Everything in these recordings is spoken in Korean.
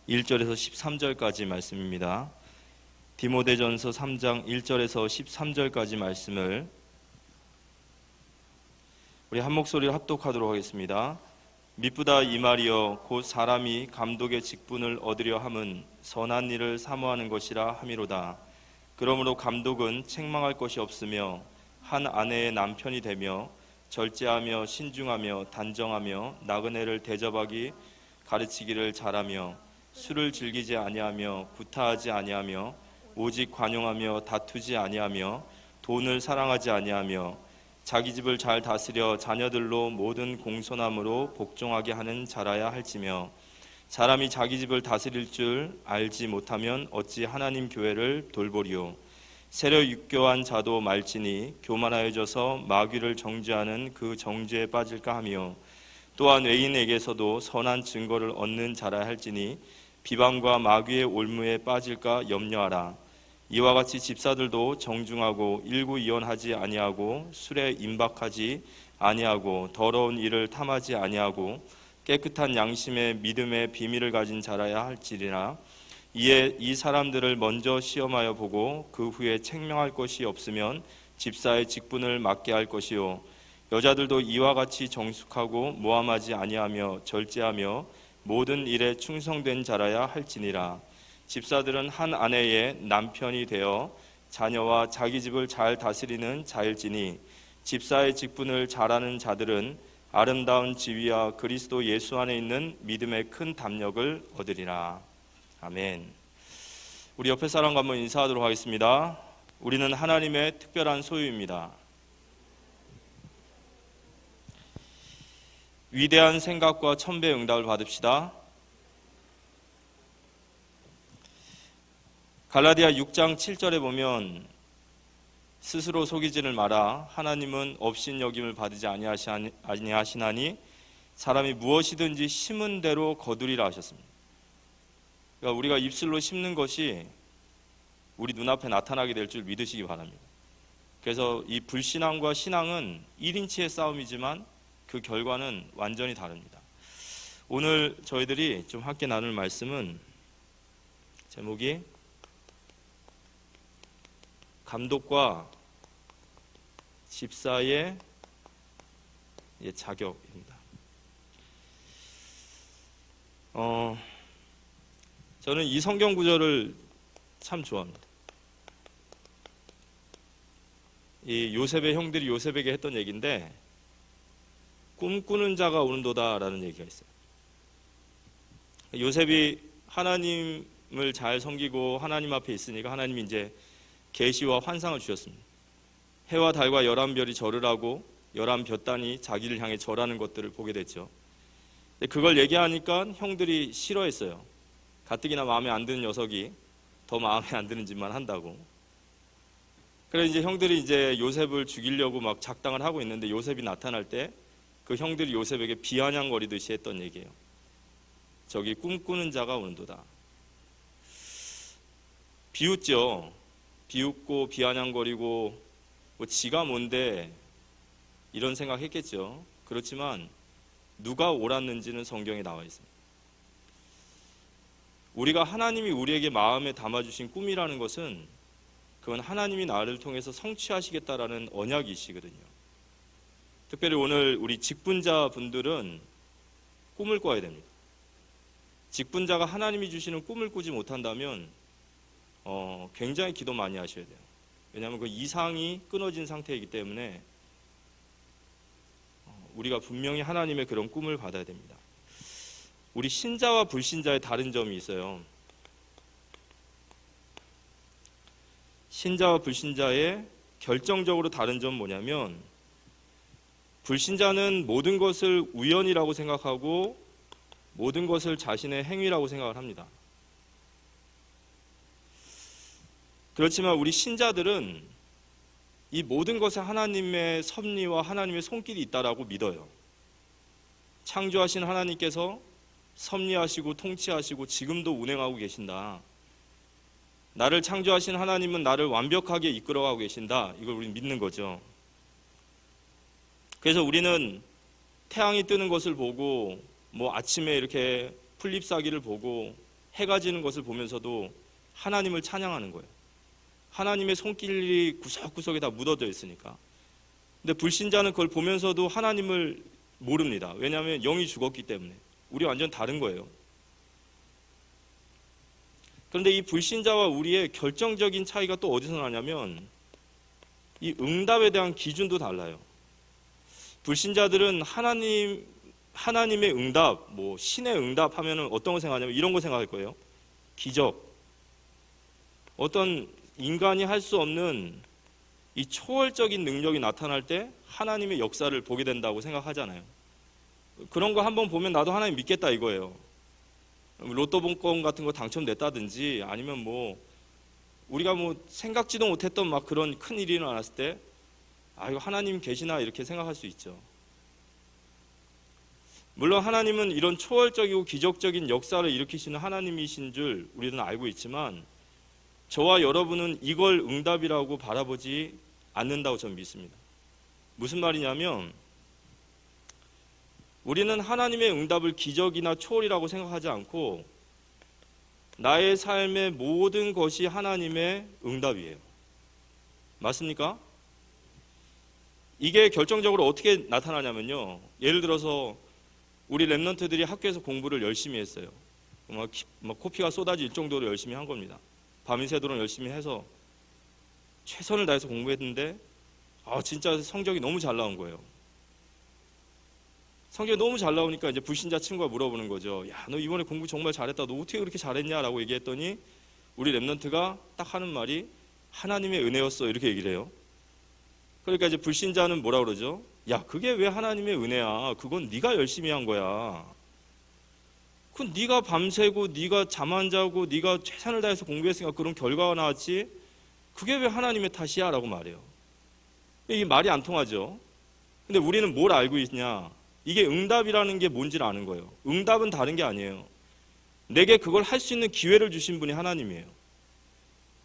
1절에서 13절까지 말씀입니다. 디모데전서 3장 1절에서 13절까지 말씀을 우리 한 목소리로 합독하도록 하겠습니다. 미쁘다 이 말이여 곧 사람이 감독의 직분을 얻으려 함은 선한 일을 사모하는 것이라 함이로다. 그러므로 감독은 책망할 것이 없으며 한 아내의 남편이 되며 절제하며 신중하며 단정하며 나그네를 대접하기 가르치기를 잘하며 술을 즐기지 아니하며 구타하지 아니하며 오직 관용하며 다투지 아니하며 돈을 사랑하지 아니하며 자기 집을 잘 다스려 자녀들로 모든 공손함으로 복종하게 하는 자라야 할지며 사람이 자기 집을 다스릴 줄 알지 못하면 어찌 하나님 교회를 돌보리요. 세려 육교한 자도 말지니 교만하여져서 마귀를 정죄하는 그 정죄에 빠질까 하며 또한 외인에게서도 선한 증거를 얻는 자라 할지니 비방과 마귀의 올무에 빠질까 염려하라. 이와 같이 집사들도 정중하고 일구이연하지 아니하고 술에 임박하지 아니하고 더러운 일을 탐하지 아니하고 깨끗한 양심의 믿음의 비밀을 가진 자라야 할지니라. 이에 이 사람들을 먼저 시험하여 보고 그 후에 책명할 것이 없으면 집사의 직분을 맡게 할 것이요. 여자들도 이와 같이 정숙하고 모함하지 아니하며 절제하며 모든 일에 충성된 자라야 할지니라. 집사들은 한 아내의 남편이 되어 자녀와 자기 집을 잘 다스리는 자일지니 집사의 직분을 잘하는 자들은 아름다운 지위와 그리스도 예수 안에 있는 믿음의 큰 담력을 얻으리라. 아멘. 우리 옆에 사람과 한번 인사하도록 하겠습니다. 우리는 하나님의 특별한 소유입니다. 위대한 생각과 천배의 응답을 받읍시다. 갈라디아 6장 7절에 보면 스스로 속이지를 마라. 하나님은 업신여김을 받지 아니하시나니 사람이 무엇이든지 심은 대로 거두리라 하셨습니다. 그러니까 우리가 입술로 심는 것이 우리 눈앞에 나타나게 될 줄 믿으시기 바랍니다. 그래서 이 불신앙과 신앙은 1인치의 싸움이지만 그 결과는 완전히 다릅니다. 오늘 저희들이 좀 함께 나눌 말씀은 제목이 감독과 집사의 자격입니다. 저는 이 성경 구절을 참 좋아합니다. 이 요셉의 형들이 요셉에게 했던 얘기인데 꿈꾸는 자가 오는도다라는 얘기가 있어요. 요셉이 하나님을 잘 섬기고 하나님 앞에 있으니까 하나님이 이제 계시와 환상을 주셨습니다. 해와 달과 11별이 절을 하고 11볕단이 자기를 향해 절하는 것들을 보게 됐죠. 그걸 얘기하니까 형들이 싫어했어요. 가뜩이나 마음에 안 드는 녀석이 더 마음에 안 드는 짓만 한다고. 그래서 이제 형들이 이제 요셉을 죽이려고 막 작당을 하고 있는데 요셉이 나타날 때 그 형들이 요셉에게 비아냥거리듯이 했던 얘기예요. 저기 꿈꾸는 자가 오는도다. 비웃죠. 비웃고 비아냥거리고 뭐 지가 뭔데 이런 생각했겠죠. 그렇지만 누가 옳았는지는 성경에 나와 있습니다. 우리가 하나님이 우리에게 마음에 담아주신 꿈이라는 것은 그건 하나님이 나를 통해서 성취하시겠다라는 언약이시거든요. 특별히 오늘 우리 직분자 분들은 꿈을 꿔야 됩니다. 직분자가 하나님이 주시는 꿈을 꾸지 못한다면 굉장히 기도 많이 하셔야 돼요. 왜냐하면 그 이상이 끊어진 상태이기 때문에 우리가 분명히 하나님의 그런 꿈을 받아야 됩니다. 우리 신자와 불신자의 다른 점이 있어요. 신자와 불신자의 결정적으로 다른 점은 뭐냐면 불신자는 모든 것을 우연이라고 생각하고 모든 것을 자신의 행위라고 생각을 합니다. 그렇지만 우리 신자들은 이 모든 것에 하나님의 섭리와 하나님의 손길이 있다라고 믿어요. 창조하신 하나님께서 섭리하시고 통치하시고 지금도 운행하고 계신다. 나를 창조하신 하나님은 나를 완벽하게 이끌어가고 계신다. 이걸 우리는 믿는 거죠. 그래서 우리는 태양이 뜨는 것을 보고 뭐 아침에 이렇게 풀잎사기를 보고 해가 지는 것을 보면서도 하나님을 찬양하는 거예요. 하나님의 손길이 구석구석에 다 묻어져 있으니까. 근데 불신자는 그걸 보면서도 하나님을 모릅니다. 왜냐하면 영이 죽었기 때문에. 우리 완전 다른 거예요. 그런데 이 불신자와 우리의 결정적인 차이가 또 어디서 나냐면 이 응답에 대한 기준도 달라요. 불신자들은 하나님의 응답, 뭐 신의 응답 하면은 어떤 거 생각하냐면 이런 거 생각할 거예요. 기적. 어떤 인간이 할 수 없는 이 초월적인 능력이 나타날 때 하나님의 역사를 보게 된다고 생각하잖아요. 그런 거 한번 보면 나도 하나님 믿겠다 이거예요. 로또 복권 같은 거 당첨됐다든지 아니면 뭐 우리가 뭐 생각지도 못했던 막 그런 큰 일이 일어났을 때 아, 이거 하나님 계시나 이렇게 생각할 수 있죠. 물론 하나님은 이런 초월적이고 기적적인 역사를 일으키시는 하나님이신 줄 우리는 알고 있지만 저와 여러분은 이걸 응답이라고 바라보지 않는다고 저는 믿습니다. 무슨 말이냐면 우리는 하나님의 응답을 기적이나 초월이라고 생각하지 않고 나의 삶의 모든 것이 하나님의 응답이에요. 맞습니까? 이게 결정적으로 어떻게 나타나냐면요. 예를 들어서 우리 랩런트들이 학교에서 공부를 열심히 했어요. 막 코피가 쏟아질 정도로 열심히 한 겁니다. 밤이 새도록 열심히 해서 최선을 다해서 공부했는데 진짜 성적이 너무 잘 나온 거예요. 성적이 너무 잘 나오니까 이제 불신자 친구가 물어보는 거죠. 야, 너 이번에 공부 정말 잘했다. 너 어떻게 그렇게 잘했냐라고 얘기했더니 우리 랩런트가 딱 하는 말이 하나님의 은혜였어 이렇게 얘기를 해요. 그러니까 이제 불신자는 뭐라 그러죠? 야, 그게 왜 하나님의 은혜야? 그건 네가 열심히 한 거야. 그건 네가 밤새고 네가 잠 안 자고 네가 최선을 다해서 공부했으니까 그런 결과가 나왔지. 그게 왜 하나님의 탓이야? 라고 말해요. 이게 말이 안 통하죠. 근데 우리는 뭘 알고 있냐? 이게 응답이라는 게 뭔지를 아는 거예요. 응답은 다른 게 아니에요. 내게 그걸 할 수 있는 기회를 주신 분이 하나님이에요.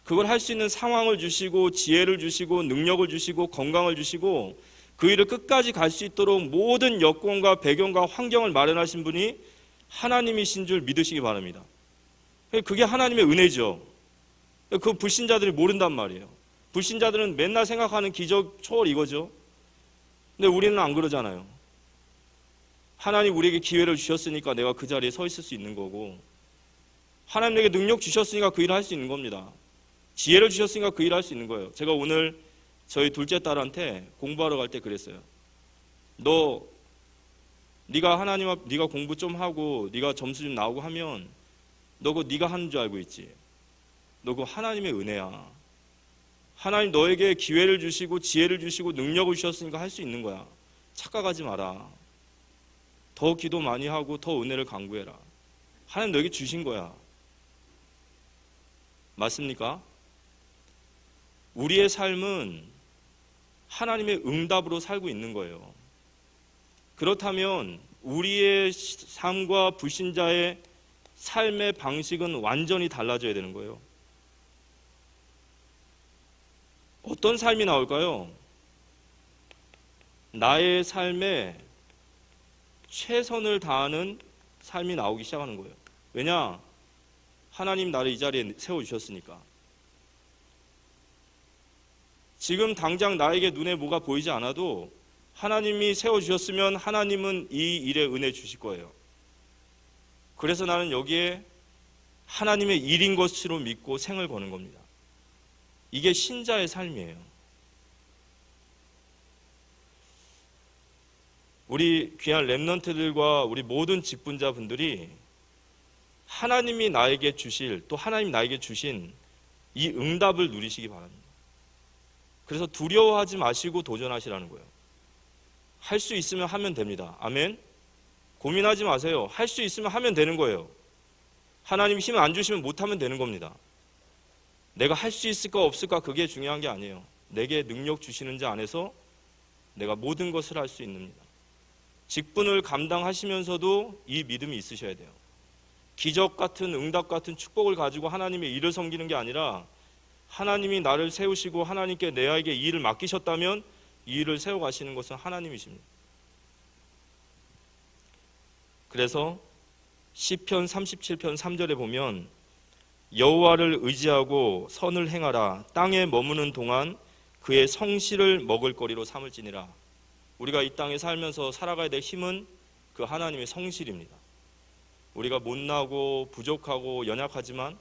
그걸 할 수 있는 상황을 주시고 지혜를 주시고 능력을 주시고 건강을 주시고 그 일을 끝까지 갈 수 있도록 모든 여건과 배경과 환경을 마련하신 분이 하나님이신 줄 믿으시기 바랍니다. 그게 하나님의 은혜죠. 그 불신자들이 모른단 말이에요. 불신자들은 맨날 생각하는 기적 초월 이거죠. 근데 우리는 안 그러잖아요. 하나님 우리에게 기회를 주셨으니까 내가 그 자리에 서 있을 수 있는 거고 하나님 내게 능력 주셨으니까 그 일을 할 수 있는 겁니다. 지혜를 주셨으니까 그 일을 할 수 있는 거예요. 제가 오늘 저희 둘째 딸한테 공부하러 갈 때 그랬어요. 네가 하나님 앞 네가 공부 좀 하고 네가 점수 좀 나오고 하면 너 그거 네가 하는 줄 알고 있지. 너 그거 하나님의 은혜야. 하나님 너에게 기회를 주시고 지혜를 주시고 능력을 주셨으니까 할 수 있는 거야. 착각하지 마라. 더 기도 많이 하고 더 은혜를 간구해라. 하나님 너에게 주신 거야. 맞습니까? 우리의 삶은 하나님의 응답으로 살고 있는 거예요. 그렇다면 우리의 삶과 불신자의 삶의 방식은 완전히 달라져야 되는 거예요. 어떤 삶이 나올까요? 나의 삶에 최선을 다하는 삶이 나오기 시작하는 거예요. 왜냐? 하나님 나를 이 자리에 세워주셨으니까. 지금 당장 나에게 눈에 뭐가 보이지 않아도 하나님이 세워주셨으면 하나님은 이 일에 은혜 주실 거예요. 그래서 나는 여기에 하나님의 일인 것으로 믿고 생을 거는 겁니다. 이게 신자의 삶이에요. 우리 귀한 랩런트들과 우리 모든 직분자분들이 하나님이 나에게 주실 또 하나님 나에게 주신 이 응답을 누리시기 바랍니다. 그래서 두려워하지 마시고 도전하시라는 거예요. 할 수 있으면 하면 됩니다. 아멘. 고민하지 마세요. 할 수 있으면 하면 되는 거예요. 하나님 힘 안 주시면 못하면 되는 겁니다. 내가 할 수 있을까 없을까 그게 중요한 게 아니에요. 내게 능력 주시는 자 안에서 내가 모든 것을 할 수 있습니다. 직분을 감당하시면서도 이 믿음이 있으셔야 돼요. 기적 같은 응답 같은 축복을 가지고 하나님의 일을 섬기는 게 아니라 하나님이 나를 세우시고 하나님께 내에게 이 일을 맡기셨다면 이 일을 세워가시는 것은 하나님이십니다. 그래서 시편 37편 3절에 보면 여호와를 의지하고 선을 행하라. 땅에 머무는 동안 그의 성실을 먹을거리로 삼을지니라. 우리가 이 땅에 살면서 살아가야 될 힘은 그 하나님의 성실입니다. 우리가 못나고 부족하고 연약하지만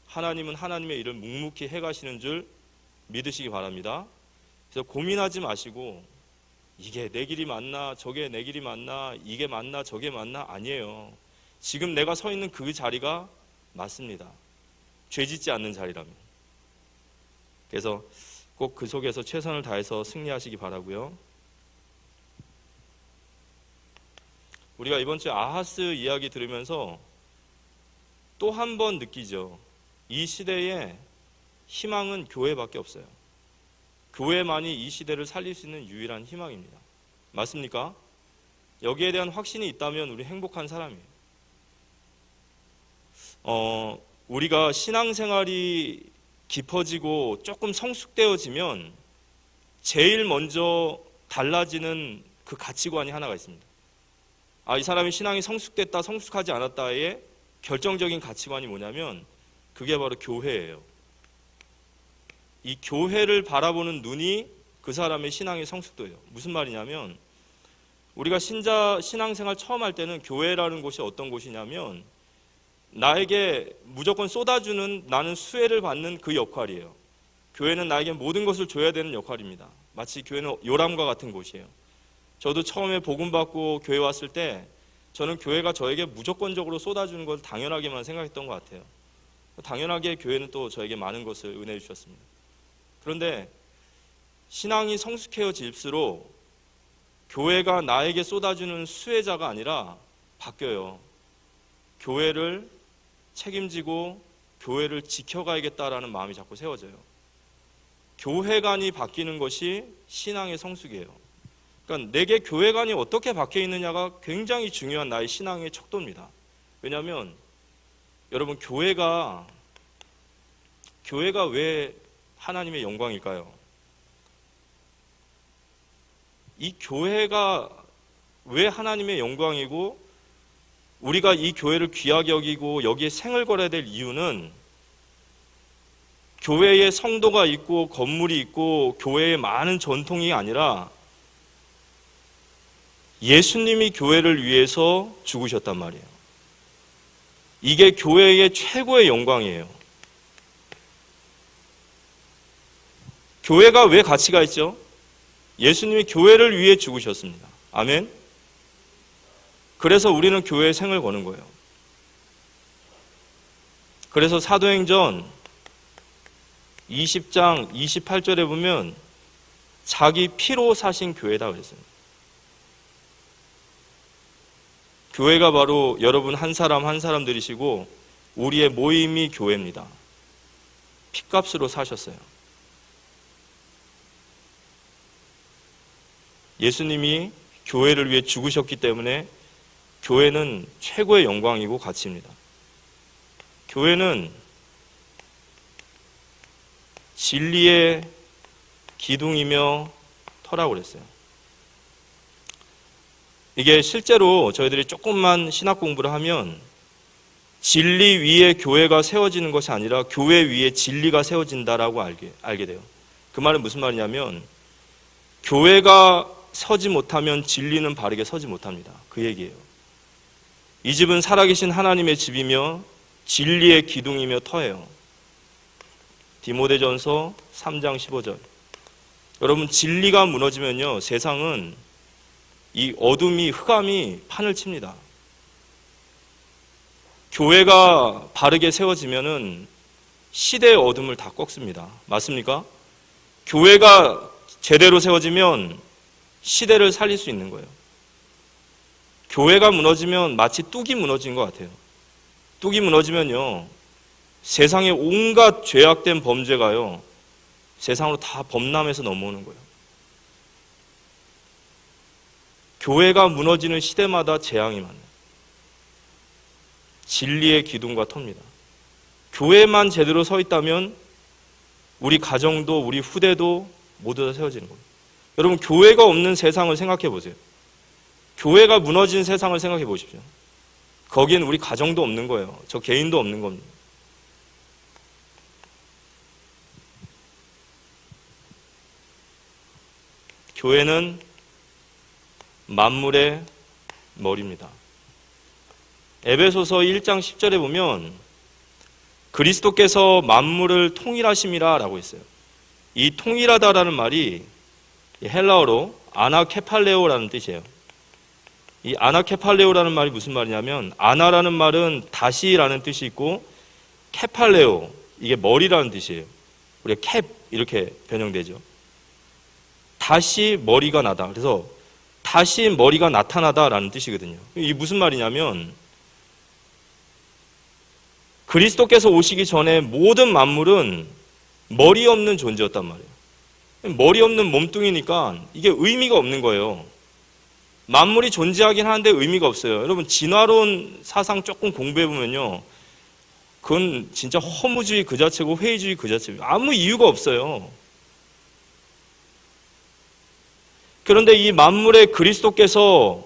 하나님은 하나님의 일을 묵묵히 해가시는 줄 믿으시기 바랍니다. 그래서 고민하지 마시고 이게 내 길이 맞나 저게 내 길이 맞나 이게 맞나 저게 맞나 아니에요. 지금 내가 서 있는 그 자리가 맞습니다. 죄짓지 않는 자리라면. 그래서 꼭 그 속에서 최선을 다해서 승리하시기 바라고요. 우리가 이번 주에 아하스 이야기 들으면서 또 한 번 느끼죠. 이 시대에 희망은 교회밖에 없어요. 교회만이 이 시대를 살릴 수 있는 유일한 희망입니다. 맞습니까? 여기에 대한 확신이 있다면 우리 행복한 사람이에요. 우리가 신앙생활이 깊어지고 조금 성숙되어지면 제일 먼저 달라지는 그 가치관이 하나가 있습니다. 이 사람이 신앙이 성숙됐다 성숙하지 않았다의 결정적인 가치관이 뭐냐면 그게 바로 교회예요. 이 교회를 바라보는 눈이 그 사람의 신앙의 성숙도예요. 무슨 말이냐면 우리가 신앙생활 처음 할 때는 교회라는 곳이 어떤 곳이냐면 나에게 무조건 쏟아주는 나는 수혜를 받는 그 역할이에요. 교회는 나에게 모든 것을 줘야 되는 역할입니다. 마치 교회는 요람과 같은 곳이에요. 저도 처음에 복음 받고 교회 왔을 때 저는 교회가 저에게 무조건적으로 쏟아주는 걸 당연하게만 생각했던 것 같아요. 당연하게 교회는 또 저에게 많은 것을 은혜해 주셨습니다. 그런데 신앙이 성숙해질수록 교회가 나에게 쏟아주는 수혜자가 아니라 바뀌어요. 교회를 책임지고 교회를 지켜가야겠다라는 마음이 자꾸 세워져요. 교회관이 바뀌는 것이 신앙의 성숙이에요. 그러니까 내게 교회관이 어떻게 박혀 있느냐가 굉장히 중요한 나의 신앙의 척도입니다. 왜냐하면 여러분 교회가 왜 하나님의 영광일까요? 이 교회가 왜 하나님의 영광이고 우리가 이 교회를 귀하게 여기고 여기에 생을 걸어야 될 이유는 교회에 성도가 있고 건물이 있고 교회에 많은 전통이 아니라 예수님이 교회를 위해서 죽으셨단 말이에요. 이게 교회의 최고의 영광이에요. 교회가 왜 가치가 있죠? 예수님이 교회를 위해 죽으셨습니다. 아멘. 그래서 우리는 교회에 생을 거는 거예요. 그래서 사도행전 20장 28절에 보면 자기 피로 사신 교회다 그랬습니다. 교회가 바로 여러분 한 사람 한 사람들이시고 우리의 모임이 교회입니다. 피값으로 사셨어요. 예수님이 교회를 위해 죽으셨기 때문에 교회는 최고의 영광이고 가치입니다. 교회는 진리의 기둥이며 터라고 그랬어요. 이게 실제로 저희들이 조금만 신학 공부를 하면 진리 위에 교회가 세워지는 것이 아니라 교회 위에 진리가 세워진다라고 알게 돼요. 그 말은 무슨 말이냐면 교회가 서지 못하면 진리는 바르게 서지 못합니다. 그 얘기예요. 이 집은 살아계신 하나님의 집이며 진리의 기둥이며 터예요. 디모데전서 3장 15절. 여러분 진리가 무너지면요 세상은 이 어둠이 흑암이 판을 칩니다. 교회가 바르게 세워지면은 시대의 어둠을 다 꺾습니다. 맞습니까? 교회가 제대로 세워지면 시대를 살릴 수 있는 거예요. 교회가 무너지면 마치 뚝이 무너진 것 같아요. 뚝이 무너지면요 세상에 온갖 죄악된 범죄가요 세상으로 다 범람해서 넘어오는 거예요. 교회가 무너지는 시대마다 재앙이 많아요. 진리의 기둥과 터입니다. 교회만 제대로 서 있다면 우리 가정도 우리 후대도 모두 다 세워지는 거예요. 여러분 교회가 없는 세상을 생각해 보세요. 교회가 무너진 세상을 생각해 보십시오. 거기엔 우리 가정도 없는 거예요. 저 개인도 없는 겁니다. 교회는 만물의 머리입니다. 에베소서 1장 10절에 보면 그리스도께서 만물을 통일하심이라 라고 했어요. 이 통일하다라는 말이 헬라어로 아나케팔레오라는 뜻이에요. 이 아나케팔레오라는 말이 무슨 말이냐면, 아나라는 말은 다시라는 뜻이 있고 케팔레오, 이게 머리라는 뜻이에요. 우리가 캡 이렇게 변형되죠. 다시 머리가 나다. 그래서 다시 머리가 나타나다라는 뜻이거든요. 이게 무슨 말이냐면, 그리스도께서 오시기 전에 모든 만물은 머리 없는 존재였단 말이에요. 머리 없는 몸뚱이니까 이게 의미가 없는 거예요. 만물이 존재하긴 하는데 의미가 없어요. 여러분, 진화론 사상 조금 공부해보면요, 그건 진짜 허무주의 그 자체고 회의주의 그 자체고 아무 이유가 없어요. 그런데 이 만물의 그리스도께서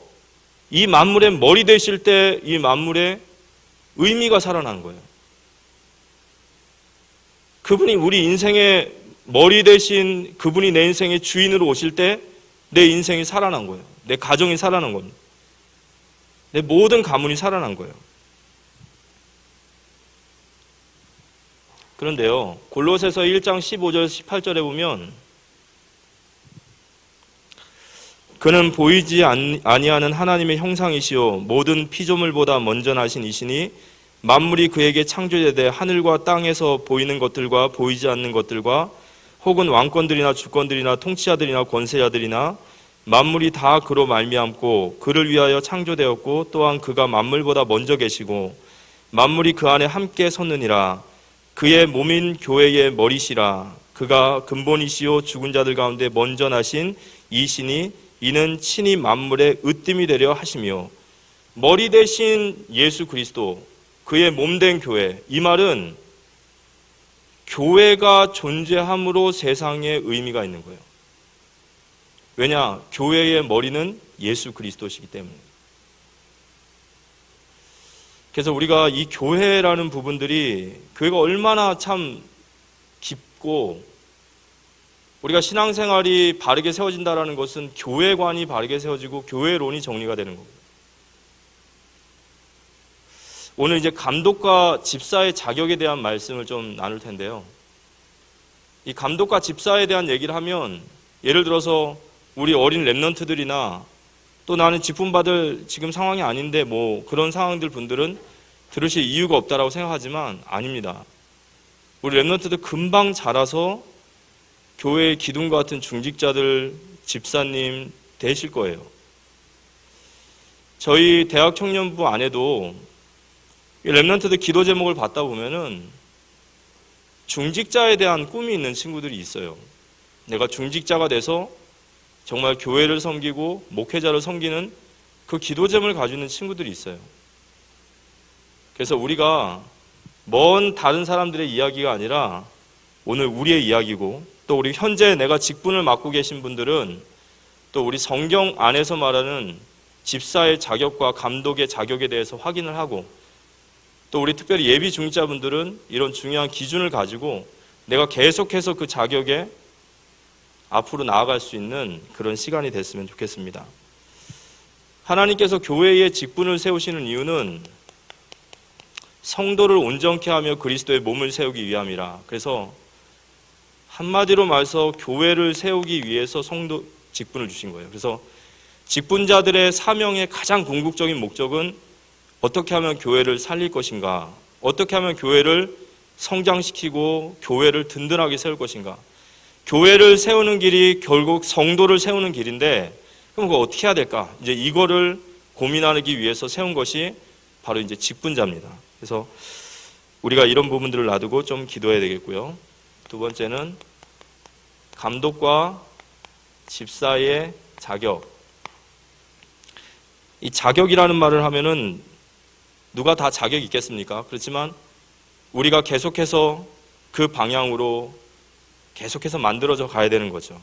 이 만물의 머리 되실 때 이 만물의 의미가 살아나는 거예요. 그분이 우리 인생의 머리 대신 그분이 내 인생의 주인으로 오실 때 내 인생이 살아난 거예요. 내 가정이 살아난 겁니다. 내 모든 가문이 살아난 거예요. 그런데요, 골로새서 1장 15절 18절에 보면 그는 보이지 아니하는 하나님의 형상이시요 모든 피조물보다 먼저 나신 이시니 만물이 그에게 창조되되 하늘과 땅에서 보이는 것들과 보이지 않는 것들과 혹은 왕권들이나 주권들이나 통치자들이나 권세자들이나 만물이 다 그로 말미암고 그를 위하여 창조되었고 또한 그가 만물보다 먼저 계시고 만물이 그 안에 함께 섰느니라. 그의 몸인 교회의 머리시라. 그가 근본이시요 죽은 자들 가운데 먼저 나신 이시니 이는 친히 만물의 으뜸이 되려 하시며. 머리 대신 예수 그리스도, 그의 몸된 교회, 이 말은 교회가 존재함으로 세상에 의미가 있는 거예요. 왜냐? 교회의 머리는 예수 그리스도시기 때문에. 그래서 우리가 이 교회라는 부분들이, 교회가 얼마나 참 깊고, 우리가 신앙생활이 바르게 세워진다는 것은 교회관이 바르게 세워지고 교회론이 정리가 되는 겁니다. 오늘 이제 감독과 집사의 자격에 대한 말씀을 좀 나눌 텐데요. 이 감독과 집사에 대한 얘기를 하면, 예를 들어서 우리 어린 랩런트들이나 또 나는 직분 받을 지금 상황이 아닌데 뭐 그런 상황들 분들은 들으실 이유가 없다라고 생각하지만 아닙니다. 우리 랩런트들 금방 자라서 교회의 기둥과 같은 중직자들, 집사님 되실 거예요. 저희 대학 청년부 안에도 랩런트들 기도 제목을 받다 보면은 중직자에 대한 꿈이 있는 친구들이 있어요. 내가 중직자가 돼서 정말 교회를 섬기고 목회자를 섬기는 그 기도 제목을 가지고 있는 친구들이 있어요. 그래서 우리가 먼 다른 사람들의 이야기가 아니라 오늘 우리의 이야기고, 또 우리 현재 내가 직분을 맡고 계신 분들은 또 우리 성경 안에서 말하는 집사의 자격과 감독의 자격에 대해서 확인을 하고, 또 우리 특별히 예비 중직자분들은 이런 중요한 기준을 가지고 내가 계속해서 그 자격에 앞으로 나아갈 수 있는 그런 시간이 됐으면 좋겠습니다. 하나님께서 교회의 직분을 세우시는 이유는 성도를 온전케 하며 그리스도의 몸을 세우기 위함이라. 그래서 한마디로 말해서 교회를 세우기 위해서 성도 직분을 주신 거예요. 그래서 직분자들의 사명의 가장 궁극적인 목적은 어떻게 하면 교회를 살릴 것인가, 어떻게 하면 교회를 성장시키고 교회를 든든하게 세울 것인가. 교회를 세우는 길이 결국 성도를 세우는 길인데, 그럼 그거 어떻게 해야 될까? 이제 이거를 고민하기 위해서 세운 것이 바로 이제 직분자입니다. 그래서 우리가 이런 부분들을 놔두고 좀 기도해야 되겠고요. 두 번째는 감독과 집사의 자격. 이 자격이라는 말을 하면은 누가 다 자격이 있겠습니까? 그렇지만 우리가 계속해서 그 방향으로 계속해서 만들어져 가야 되는 거죠.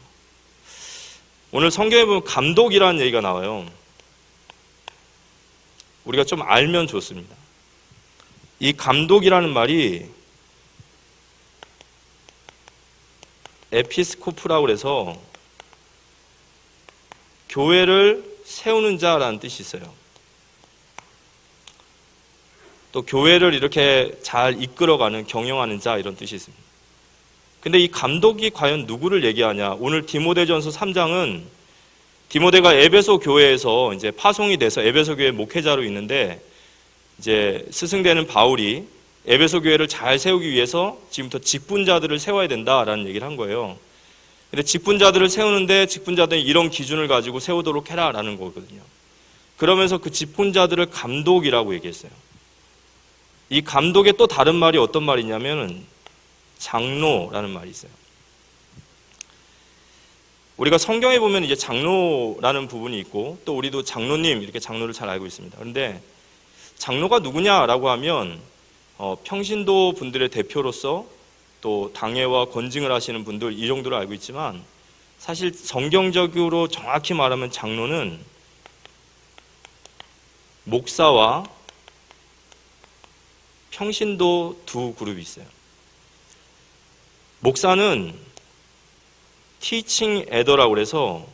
오늘 성경에 보면 감독이라는 얘기가 나와요. 우리가 좀 알면 좋습니다. 이 감독이라는 말이 에피스코프라고 해서 교회를 세우는 자라는 뜻이 있어요. 또 교회를 이렇게 잘 이끌어가는, 경영하는 자, 이런 뜻이 있습니다. 근데 이 감독이 과연 누구를 얘기하냐? 오늘 디모데전서 3장은 디모데가 에베소 교회에서 이제 파송이 돼서 에베소 교회 목회자로 있는데, 이제 스승되는 바울이 에베소 교회를 잘 세우기 위해서 지금부터 직분자들을 세워야 된다라는 얘기를 한 거예요. 근데 직분자들을 세우는데 직분자들이 이런 기준을 가지고 세우도록 해라라는 거거든요. 그러면서 그 직분자들을 감독이라고 얘기했어요. 이 감독의 또 다른 말이 어떤 말이냐면 장로라는 말이 있어요. 우리가 성경에 보면 이제 장로라는 부분이 있고, 또 우리도 장로님, 이렇게 장로를 잘 알고 있습니다. 그런데 장로가 누구냐라고 하면 평신도 분들의 대표로서 또 당회와 권징을 하시는 분들, 이 정도로 알고 있지만, 사실 성경적으로 정확히 말하면 장로는 목사와 평신도 두 그룹이 있어요. 목사는 티칭 에더라고 해서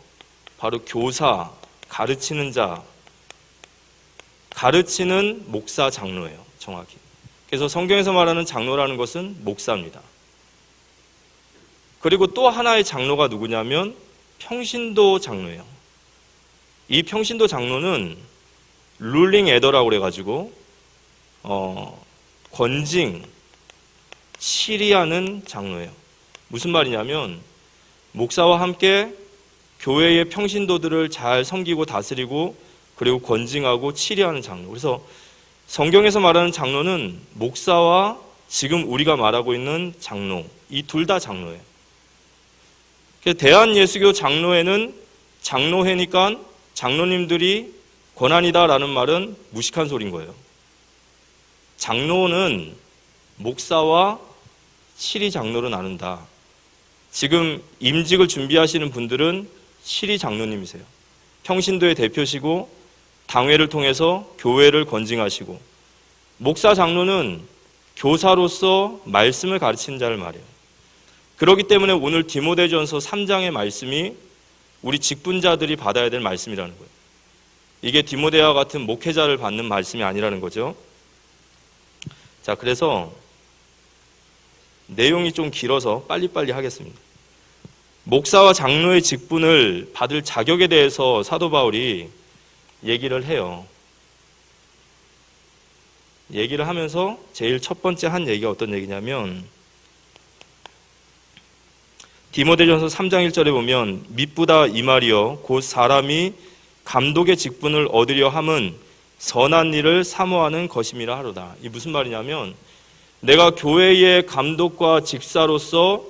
바로 교사, 가르치는 자, 가르치는 목사, 장로예요, 정확히. 그래서 성경에서 말하는 장로라는 것은 목사입니다. 그리고 또 하나의 장로가 누구냐면 평신도 장로예요. 이 평신도 장로는 룰링 에더라고 그래가지고 권징, 치리하는 장로예요. 무슨 말이냐면 목사와 함께 교회의 평신도들을 잘 섬기고 다스리고 그리고 권징하고 치리하는 장로. 그래서 성경에서 말하는 장로는 목사와 지금 우리가 말하고 있는 장로, 이 둘 다 장로예요. 대한예수교 장로회는 장로회니까 장로님들이 권한이다라는 말은 무식한 소리인 거예요. 장로는 목사와 치리 장로로 나눈다. 지금 임직을 준비하시는 분들은 치리 장로님이세요. 평신도의 대표시고 당회를 통해서 교회를 권징하시고, 목사 장로는 교사로서 말씀을 가르치는 자를 말해요. 그렇기 때문에 오늘 디모데전서 3장의 말씀이 우리 직분자들이 받아야 될 말씀이라는 거예요. 이게 디모데와 같은 목회자를 받는 말씀이 아니라는 거죠. 자, 그래서 내용이 좀 길어서 빨리빨리 하겠습니다. 목사와 장로의 직분을 받을 자격에 대해서 사도 바울이 얘기를 해요. 얘기를 하면서 제일 첫 번째 한 얘기가 어떤 얘기냐면, 디모데전서 3장 1절에 보면 미쁘다 이 말이여 곧 사람이 감독의 직분을 얻으려 함은 선한 일을 사모하는 것임이라 하로다. 이 무슨 말이냐면, 내가 교회의 감독과 직사로서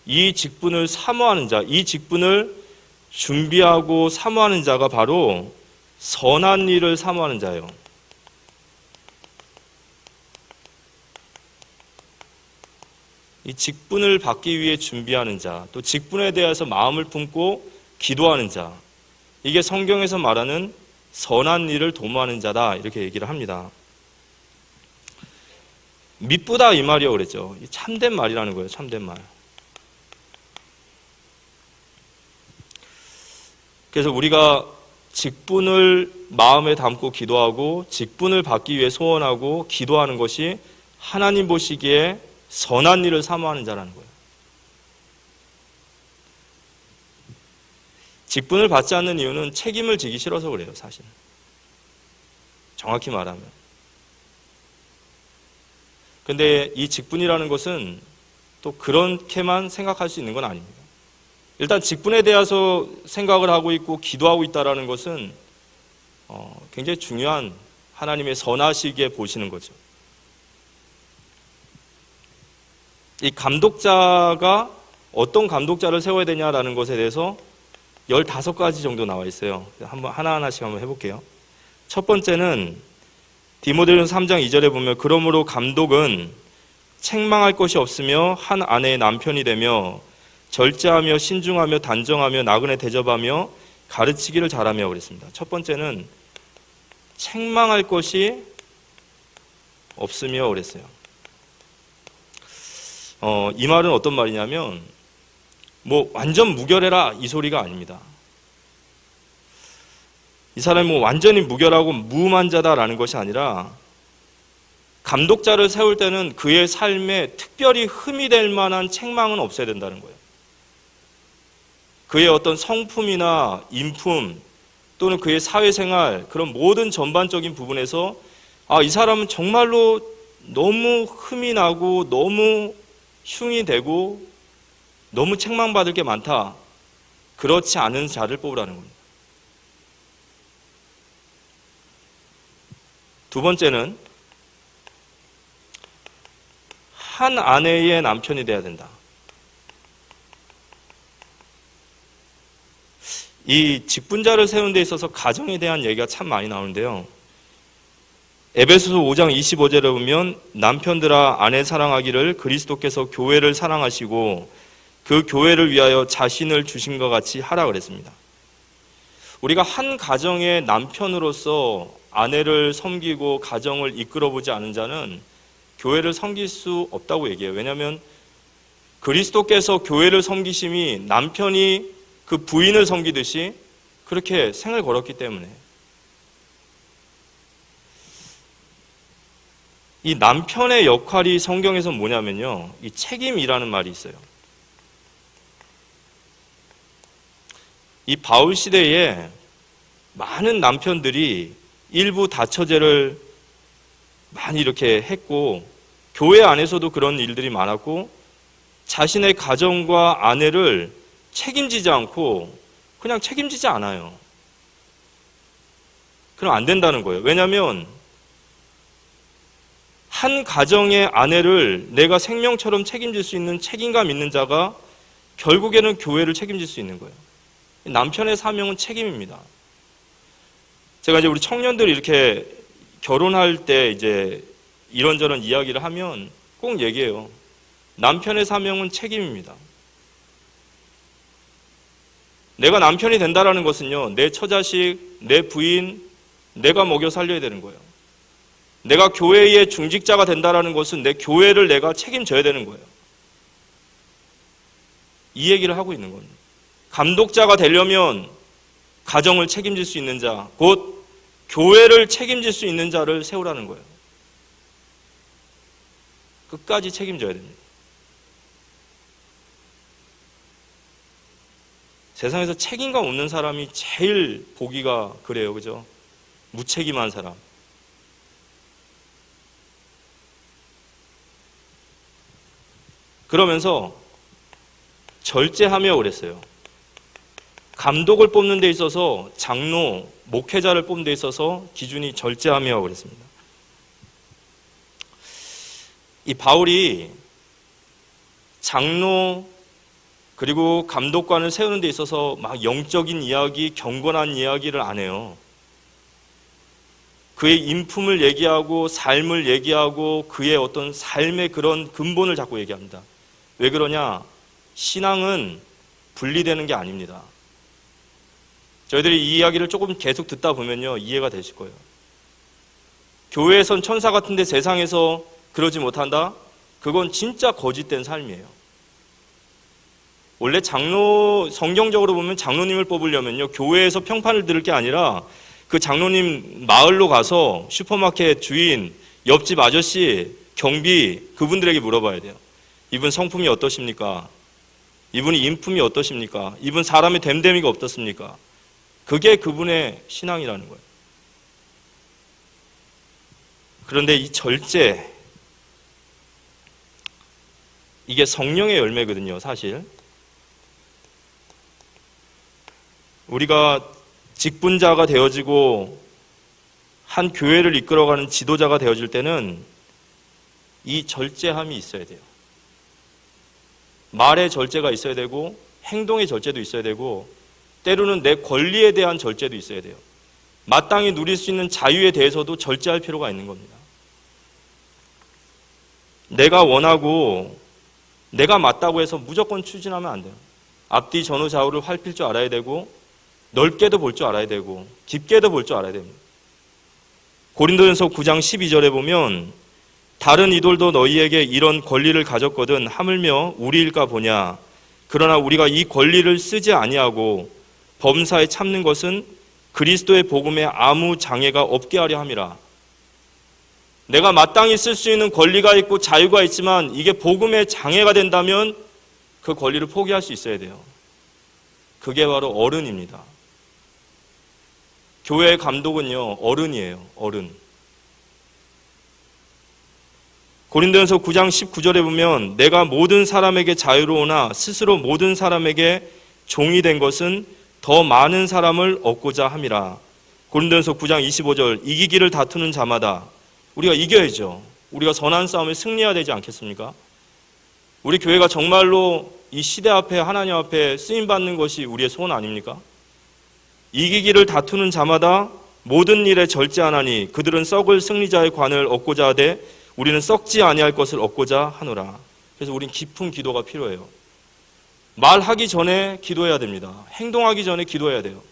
이 직분을 사모하는 자, 이 직분을 준비하고 사모하는 자가 바로 선한 일을 사모하는 자예요. 이 직분을 받기 위해 준비하는 자, 또 직분에 대해서 마음을 품고 기도하는 자, 이게 성경에서 말하는 선한 일을 도모하는 자다, 이렇게 얘기를 합니다. 미쁘다 이 말이요 그랬죠. 참된 말이라는 거예요. 참된 말. 그래서 우리가 직분을 마음에 담고 기도하고 직분을 받기 위해 소원하고 기도하는 것이 하나님 보시기에 선한 일을 사모하는 자라는 거예요. 직분을 받지 않는 이유는 책임을 지기 싫어서 그래요, 사실. 정확히 말하면. 근데 이 직분이라는 것은 또 그렇게만 생각할 수 있는 건 아닙니다. 일단 직분에 대해서 생각을 하고 있고 기도하고 있다는 것은 굉장히 중요한 하나님의 선하시기에 보시는 거죠. 이 감독자가 어떤 감독자를 세워야 되냐라는 것에 대해서 15가지 정도 나와 있어요. 하나하나씩 한번 해볼게요. 첫 번째는 디모데전서 3장 2절에 보면 그러므로 감독은 책망할 것이 없으며 한 아내의 남편이 되며 절제하며 신중하며 단정하며 나그네 대접하며 가르치기를 잘하며 그랬습니다. 첫 번째는 책망할 것이 없으며 그랬어요. 이 말은 어떤 말이냐면 뭐 완전 무결해라 이 소리가 아닙니다. 이 사람이 뭐 완전히 무결하고 무음한 자다라는 것이 아니라 감독자를 세울 때는 그의 삶에 특별히 흠이 될 만한 책망은 없어야 된다는 거예요. 그의 어떤 성품이나 인품 또는 그의 사회생활 그런 모든 전반적인 부분에서 이 사람은 정말로 너무 흠이 나고 너무 흉이 되고 너무 책망받을 게 많다. 그렇지 않은 자를 뽑으라는 겁니다. 두 번째는 한 아내의 남편이 돼야 된다. 이 직분자를 세우는 데 있어서 가정에 대한 얘기가 참 많이 나오는데요. 에베소서 5장 25절에 보면 남편들아 아내 사랑하기를 그리스도께서 교회를 사랑하시고 그 교회를 위하여 자신을 주신 것 같이 하라 그랬습니다. 우리가 한 가정의 남편으로서 아내를 섬기고 가정을 이끌어보지 않은 자는 교회를 섬길 수 없다고 얘기해요. 왜냐하면 그리스도께서 교회를 섬기심이 남편이 그 부인을 섬기듯이 그렇게 생을 걸었기 때문에 이 남편의 역할이 성경에서 뭐냐면요. 이 책임이라는 말이 있어요. 이 바울 시대에 많은 남편들이 일부 다처제를 많이 이렇게 했고 교회 안에서도 그런 일들이 많았고 자신의 가정과 아내를 책임지지 않고 그냥 책임지지 않아요. 그럼 안 된다는 거예요. 왜냐하면 한 가정의 아내를 내가 생명처럼 책임질 수 있는 책임감 있는 자가 결국에는 교회를 책임질 수 있는 거예요. 남편의 사명은 책임입니다. 제가 이제 우리 청년들이 이렇게 결혼할 때 이제 이런저런 이야기를 하면 꼭 얘기해요. 남편의 사명은 책임입니다. 내가 남편이 된다라는 것은요, 내 처자식, 내 부인, 내가 먹여 살려야 되는 거예요. 내가 교회의 중직자가 된다라는 것은 내 교회를 내가 책임져야 되는 거예요. 이 얘기를 하고 있는 겁니다. 감독자가 되려면 가정을 책임질 수 있는 자, 곧 교회를 책임질 수 있는 자를 세우라는 거예요. 끝까지 책임져야 됩니다. 세상에서 책임감 없는 사람이 제일 보기가 그래요. 그죠? 무책임한 사람. 그러면서 절제하며 그랬어요. 감독을 뽑는 데 있어서 장로, 목회자를 뽑는 데 있어서 기준이 절제하며 그랬습니다. 이 바울이 장로 그리고 감독관을 세우는 데 있어서 막 영적인 이야기, 경건한 이야기를 안 해요. 그의 인품을 얘기하고 삶을 얘기하고 그의 어떤 삶의 그런 근본을 자꾸 얘기합니다. 왜 그러냐? 신앙은 분리되는 게 아닙니다. 저희들이 이 이야기를 조금 계속 듣다 보면요, 이해가 되실 거예요. 교회에선 천사 같은데 세상에서 그러지 못한다? 그건 진짜 거짓된 삶이에요. 원래 장로, 성경적으로 보면 장로님을 뽑으려면요, 교회에서 평판을 들을 게 아니라 그 장로님 마을로 가서 슈퍼마켓 주인, 옆집 아저씨, 경비, 그분들에게 물어봐야 돼요. 이분 성품이 어떠십니까? 이분이 인품이 어떠십니까? 이분 사람의 됨됨이가 어떻습니까? 그게 그분의 신앙이라는 거예요. 그런데 이 절제, 이게 성령의 열매거든요, 사실. 우리가 직분자가 되어지고 한 교회를 이끌어가는 지도자가 되어질 때는 이 절제함이 있어야 돼요. 말의 절제가 있어야 되고 행동의 절제도 있어야 되고 때로는 내 권리에 대한 절제도 있어야 돼요. 마땅히 누릴 수 있는 자유에 대해서도 절제할 필요가 있는 겁니다. 내가 원하고 내가 맞다고 해서 무조건 추진하면 안 돼요. 앞뒤 전후 좌우를 살필 줄 알아야 되고 넓게도 볼 줄 알아야 되고 깊게도 볼 줄 알아야 됩니다. 고린도전서 9장 12절에 보면 다른 이돌도 너희에게 이런 권리를 가졌거든 하물며 우리일까 보냐. 그러나 우리가 이 권리를 쓰지 아니하고 범사에 참는 것은 그리스도의 복음에 아무 장애가 없게 하려 함이라. 내가 마땅히 쓸 수 있는 권리가 있고 자유가 있지만 이게 복음에 장애가 된다면 그 권리를 포기할 수 있어야 돼요. 그게 바로 어른입니다. 교회의 감독은요, 어른이에요. 어른. 고린도전서 9장 19절에 보면 내가 모든 사람에게 자유로우나 스스로 모든 사람에게 종이 된 것은 더 많은 사람을 얻고자 함이라. 고린도전서 9장 25절 이기기를 다투는 자마다 우리가 이겨야죠. 우리가 선한 싸움에 승리해야 되지 않겠습니까? 우리 교회가 정말로 이 시대 앞에 하나님 앞에 쓰임받는 것이 우리의 소원 아닙니까? 이기기를 다투는 자마다 모든 일에 절제하나니 그들은 썩을 승리자의 관을 얻고자 하되 우리는 썩지 아니할 것을 얻고자 하노라. 그래서 우린 깊은 기도가 필요해요. 말하기 전에 기도해야 됩니다. 행동하기 전에 기도해야 돼요.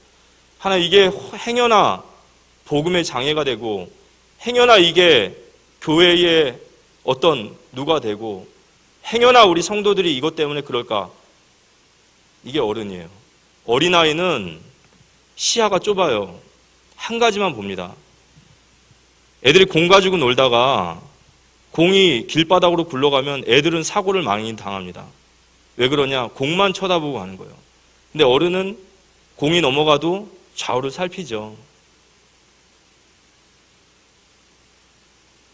하나님, 이게 행여나 복음의 장애가 되고 행여나 이게 교회의 어떤 누가 되고 행여나 우리 성도들이 이것 때문에 그럴까? 이게 어른이에요. 어린아이는 시야가 좁아요. 한 가지만 봅니다. 애들이 공 가지고 놀다가 공이 길바닥으로 굴러가면 애들은 사고를 많이 당합니다. 왜 그러냐? 공만 쳐다보고 가는 거예요. 근데 어른은 공이 넘어가도 좌우를 살피죠.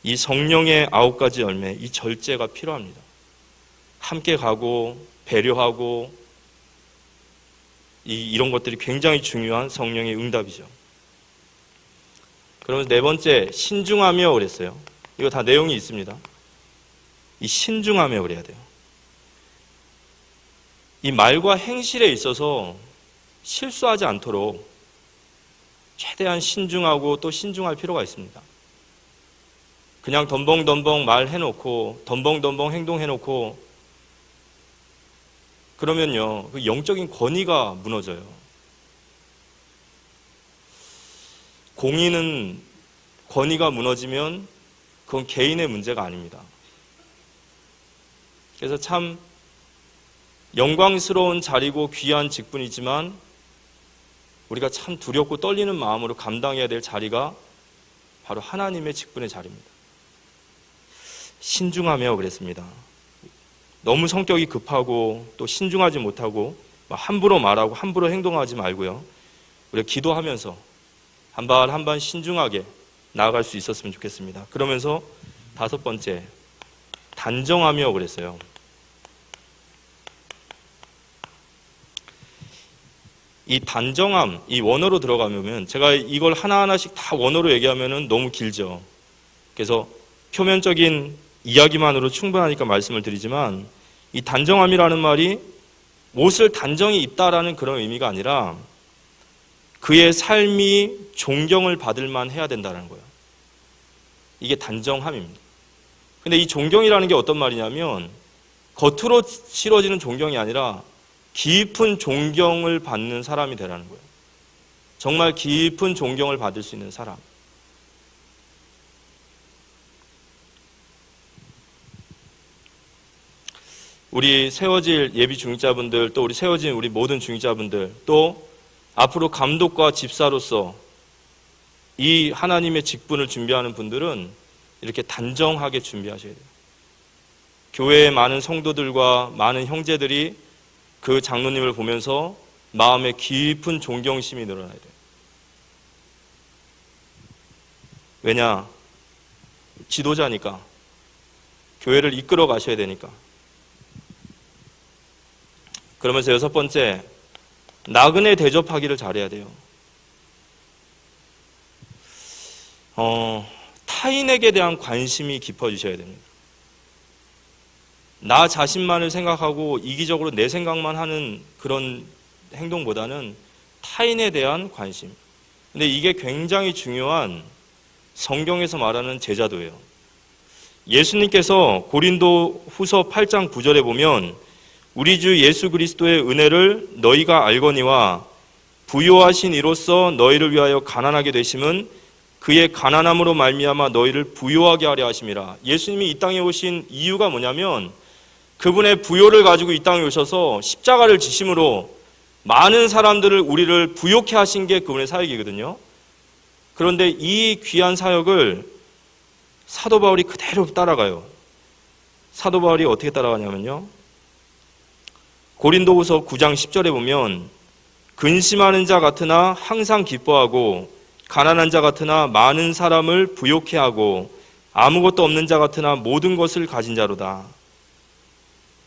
이 성령의 9가지 열매, 이 절제가 필요합니다. 함께 가고 배려하고 이런 것들이 굉장히 중요한 성령의 응답이죠. 그러면서 네 번째, 신중하며 그랬어요. 이거 다 내용이 있습니다. 이 신중하며 그래야 돼요. 이 말과 행실에 있어서 실수하지 않도록 최대한 신중하고 또 신중할 필요가 있습니다. 그냥 덤벙덤벙 말해놓고 덤벙덤벙 행동해놓고 그러면요, 그 영적인 권위가 무너져요. 공의는 권위가 무너지면 그건 개인의 문제가 아닙니다. 그래서 참 영광스러운 자리고 귀한 직분이지만 우리가 참 두렵고 떨리는 마음으로 감당해야 될 자리가 바로 하나님의 직분의 자리입니다. 신중하며 그랬습니다. 너무 성격이 급하고 또 신중하지 못하고 함부로 말하고 함부로 행동하지 말고요. 우리가 기도하면서 한 발 한 발 신중하게 나아갈 수 있었으면 좋겠습니다. 그러면서 다섯 번째, 단정하며 그랬어요. 이 단정함, 이 원어로 들어가면 제가 이걸 하나하나씩 다 원어로 얘기하면 너무 길죠. 그래서 표면적인 이야기만으로 충분하니까 말씀을 드리지만 이 단정함이라는 말이 옷을 단정히 입다라는 그런 의미가 아니라 그의 삶이 존경을 받을 만 해야 된다는 거예요. 이게 단정함입니다. 근데 이 존경이라는 게 어떤 말이냐면 겉으로 치러지는 존경이 아니라 깊은 존경을 받는 사람이 되라는 거예요. 정말 깊은 존경을 받을 수 있는 사람. 우리 세워질 예비 중직자분들, 또 우리 세워진 우리 모든 중직자분들, 또 앞으로 감독과 집사로서 이 하나님의 직분을 준비하는 분들은 이렇게 단정하게 준비하셔야 돼요. 교회의 많은 성도들과 많은 형제들이 그 장로님을 보면서 마음에 깊은 존경심이 늘어나야 돼요. 왜냐? 지도자니까. 교회를 이끌어 가셔야 되니까. 그러면서 여섯 번째, 나그네 대접하기를 잘해야 돼요. 타인에게 대한 관심이 깊어지셔야 됩니다. 나 자신만을 생각하고 이기적으로 내 생각만 하는 그런 행동보다는 타인에 대한 관심. 근데 이게 굉장히 중요한 성경에서 말하는 제자도예요. 예수님께서 고린도 후서 8장 9절에 보면 우리 주 예수 그리스도의 은혜를 너희가 알거니와 부요하신 이로써 너희를 위하여 가난하게 되심은 그의 가난함으로 말미암아 너희를 부요하게 하려 하심이라. 예수님이 이 땅에 오신 이유가 뭐냐면 그분의 부요를 가지고 이 땅에 오셔서 십자가를 지심으로 많은 사람들을, 우리를 부요케 하신 게 그분의 사역이거든요. 그런데 이 귀한 사역을 사도 바울이 그대로 따라가요. 사도 바울이 어떻게 따라가냐면요, 고린도후서 9장 10절에 보면 근심하는 자 같으나 항상 기뻐하고 가난한 자 같으나 많은 사람을 부요케 하고 아무것도 없는 자 같으나 모든 것을 가진 자로다.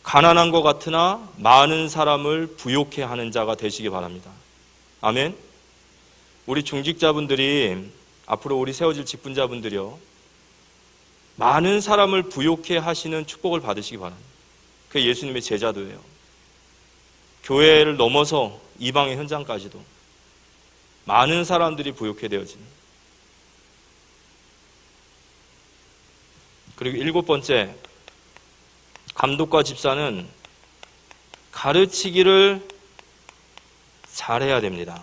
가난한 것 같으나 많은 사람을 부요케 하는 자가 되시기 바랍니다. 아멘. 우리 중직자분들이, 앞으로 우리 세워질 직분자분들이요, 많은 사람을 부요케 하시는 축복을 받으시기 바랍니다. 그게 예수님의 제자도예요. 교회를 넘어서 이방의 현장까지도 많은 사람들이 부요케 되어지는. 그리고 7번째, 감독과 집사는 가르치기를 잘해야 됩니다.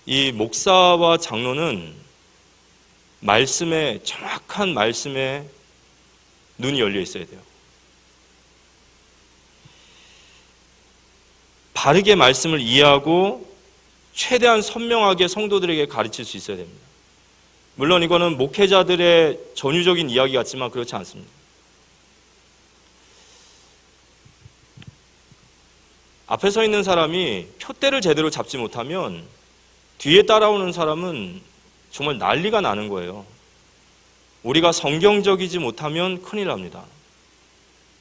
이 목사와 장로는 말씀에, 정확한 말씀에 눈이 열려 있어야 돼요. 바르게 말씀을 이해하고 최대한 선명하게 성도들에게 가르칠 수 있어야 됩니다. 물론 이거는 목회자들의 전유적인 이야기 같지만 그렇지 않습니다. 앞에 서 있는 사람이 푯대를 제대로 잡지 못하면 뒤에 따라오는 사람은 정말 난리가 나는 거예요. 우리가 성경적이지 못하면 큰일 납니다.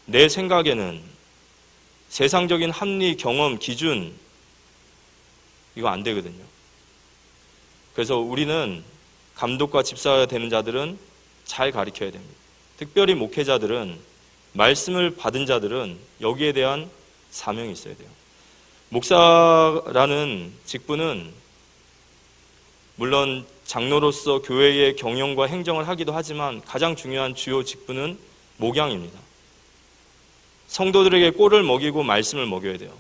내 생각에는 세상적인 합리, 경험, 기준, 이거 안 되거든요. 그래서 우리는, 감독과 집사가 되는 자들은 잘 가르쳐야 됩니다. 특별히 목회자들은, 말씀을 받은 자들은 여기에 대한 사명이 있어야 돼요. 목사라는 직분은 물론 장로로서 교회의 경영과 행정을 하기도 하지만 가장 중요한 주요 직분은 목양입니다. 성도들에게 꼴을 먹이고 말씀을 먹여야 돼요.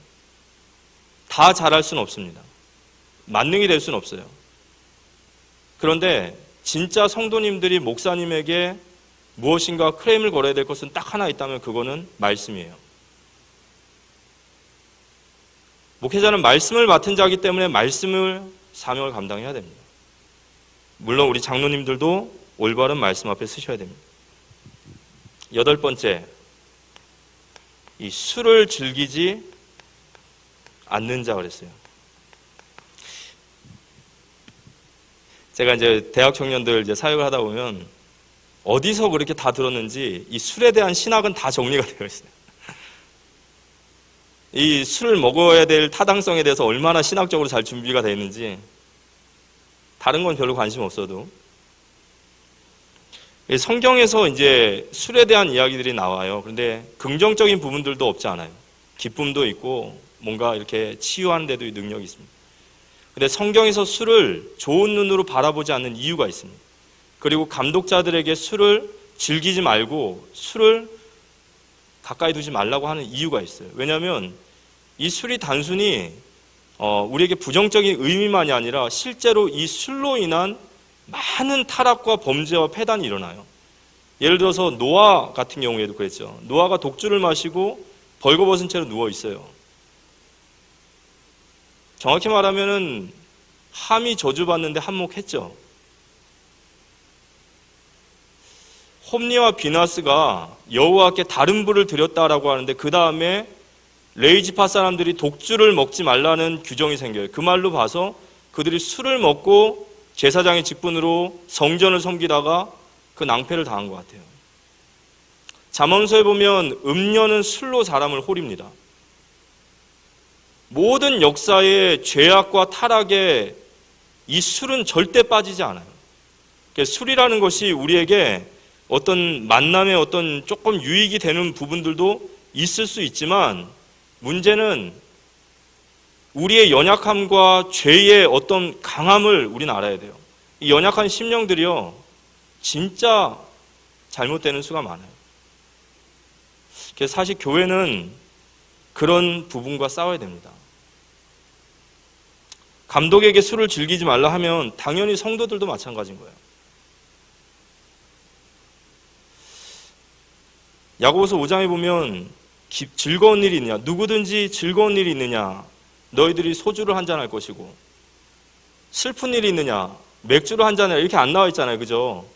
다 잘할 수는 없습니다. 만능이 될 수는 없어요. 그런데 진짜 성도님들이 목사님에게 무엇인가 크레임을 걸어야 될 것은 딱 하나 있다면 그거는 말씀이에요. 목회자는 말씀을 맡은 자이기 때문에 말씀을, 사명을 감당해야 됩니다. 물론 우리 장로님들도 올바른 말씀 앞에 서셔야 됩니다. 8번째, 이 술을 즐기지 않는 자 그랬어요. 제가 이제 대학 청년들 이제 사역을 하다 보면 어디서 그렇게 다 들었는지 이 술에 대한 신학은 다 정리가 되어 있어요. 이 술을 먹어야 될 타당성에 대해서 얼마나 신학적으로 잘 준비가 되어 있는지, 다른 건 별로 관심 없어도 성경에서 이제 술에 대한 이야기들이 나와요. 그런데 긍정적인 부분들도 없지 않아요. 기쁨도 있고 뭔가 이렇게 치유하는 데도 능력이 있습니다. 그런데 성경에서 술을 좋은 눈으로 바라보지 않는 이유가 있습니다. 그리고 감독자들에게 술을 즐기지 말고 술을 가까이 두지 말라고 하는 이유가 있어요. 왜냐하면 이 술이 단순히 우리에게 부정적인 의미만이 아니라 실제로 이 술로 인한 많은 타락과 범죄와 폐단이 일어나요. 예를 들어서 노아 같은 경우에도 그랬죠. 노아가 독주를 마시고 벌거벗은 채로 누워 있어요. 정확히 말하면은 함이 저주받는데 한몫했죠. 홈리와 비나스가 여호와께 다른 불을 드렸다라고 하는데 그 다음에 레이지파 사람들이 독주를 먹지 말라는 규정이 생겨요. 그 말로 봐서 그들이 술을 먹고 제사장의 직분으로 성전을 섬기다가 그 낭패를 당한 것 같아요. 잠언서에 보면 음녀는 술로 사람을 홀입니다. 모든 역사의 죄악과 타락에 이 술은 절대 빠지지 않아요. 술이라는 것이 우리에게 어떤 만남에 어떤 조금 유익이 되는 부분들도 있을 수 있지만, 문제는 우리의 연약함과 죄의 어떤 강함을 우리는 알아야 돼요. 이 연약한 심령들이요, 진짜 잘못되는 수가 많아요. 그래서 사실 교회는 그런 부분과 싸워야 됩니다. 감독에게 술을 즐기지 말라 하면 당연히 성도들도 마찬가지인 거예요. 야고보서 5장에 보면 즐거운 일이 있느냐, 누구든지 즐거운 일이 있느냐, 너희들이 소주를 한잔할 것이고, 슬픈 일이 있느냐, 맥주를 한잔해, 이렇게 안 나와 있잖아요. 그죠?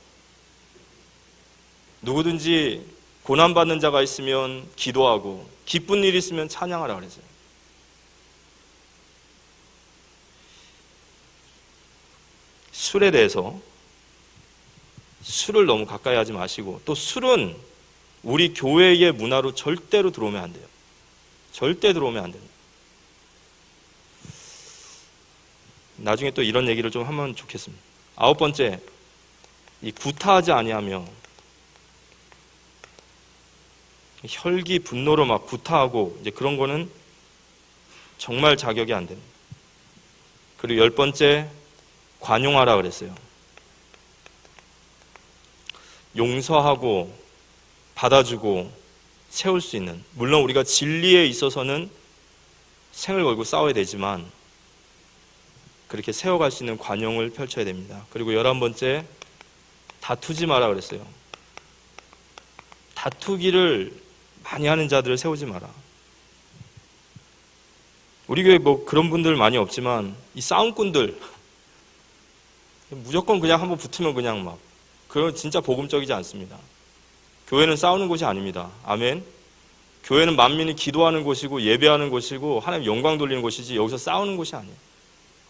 누구든지 고난받는 자가 있으면 기도하고 기쁜 일이 있으면 찬양하라 그랬어요. 술에 대해서 술을 너무 가까이 하지 마시고, 또 술은 우리 교회의 문화로 절대로 들어오면 안 돼요. 절대 들어오면 안 됩니다. 나중에 또 이런 얘기를 좀 하면 좋겠습니다. 9번째, 이 구타하지 아니하며, 혈기 분노로 막 구타하고 이제 그런 거는 정말 자격이 안 됩니다. 그리고 10번째, 관용하라 그랬어요. 용서하고 받아주고 세울 수 있는, 물론 우리가 진리에 있어서는 생을 걸고 싸워야 되지만 그렇게 세워갈 수 있는 관용을 펼쳐야 됩니다. 그리고 11번째, 다투지 마라 그랬어요. 다투기를 많이 하는 자들을 세우지 마라. 우리 교회 뭐 그런 분들 많이 없지만 이 싸움꾼들, 무조건 그냥 한번 붙으면 그냥 막, 그건 진짜 복음적이지 않습니다. 교회는 싸우는 곳이 아닙니다. 아멘. 교회는 만민이 기도하는 곳이고 예배하는 곳이고 하나님 영광 돌리는 곳이지, 여기서 싸우는 곳이 아니에요.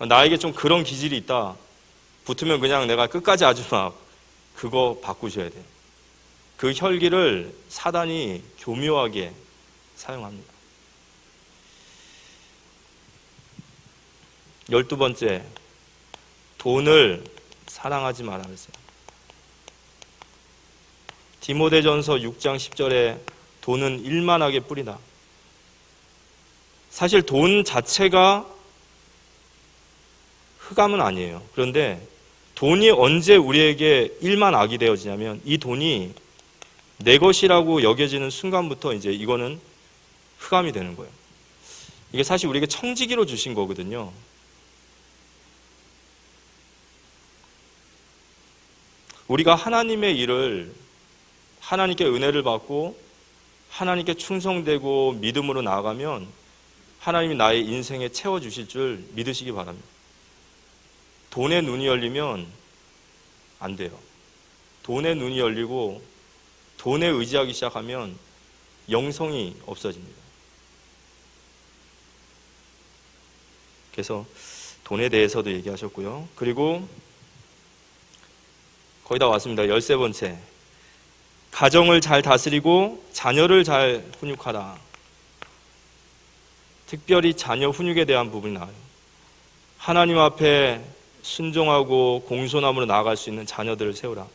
나에게 좀 그런 기질이 있다, 붙으면 그냥 내가 끝까지 아주 막 그거 바꾸셔야 돼요. 그 혈기를 사단이 교묘하게 사용합니다. 12번째, 돈을 사랑하지 마라 그랬어요. 디모데전서 6장 10절에 돈은 일만하게 뿌리다. 사실 돈 자체가 흑암은 아니에요. 그런데 돈이 언제 우리에게 일만악이 되어지냐면, 이 돈이 내 것이라고 여겨지는 순간부터 이제 이거는 흑암이 되는 거예요. 이게 사실 우리에게 청지기로 주신 거거든요. 우리가 하나님의 일을, 하나님께 은혜를 받고 하나님께 충성되고 믿음으로 나아가면 하나님이 나의 인생에 채워주실 줄 믿으시기 바랍니다. 돈의 눈이 열리면 안 돼요. 돈의 눈이 열리고 돈에 의지하기 시작하면 영성이 없어집니다. 그래서 돈에 대해서도 얘기하셨고요. 그리고 거의 다 왔습니다. 13번째, 가정을 잘 다스리고 자녀를 잘 훈육하라. 특별히 자녀 훈육에 대한 부분이 나와요. 하나님 앞에 순종하고 공손함으로 나아갈 수 있는 자녀들을 세우라.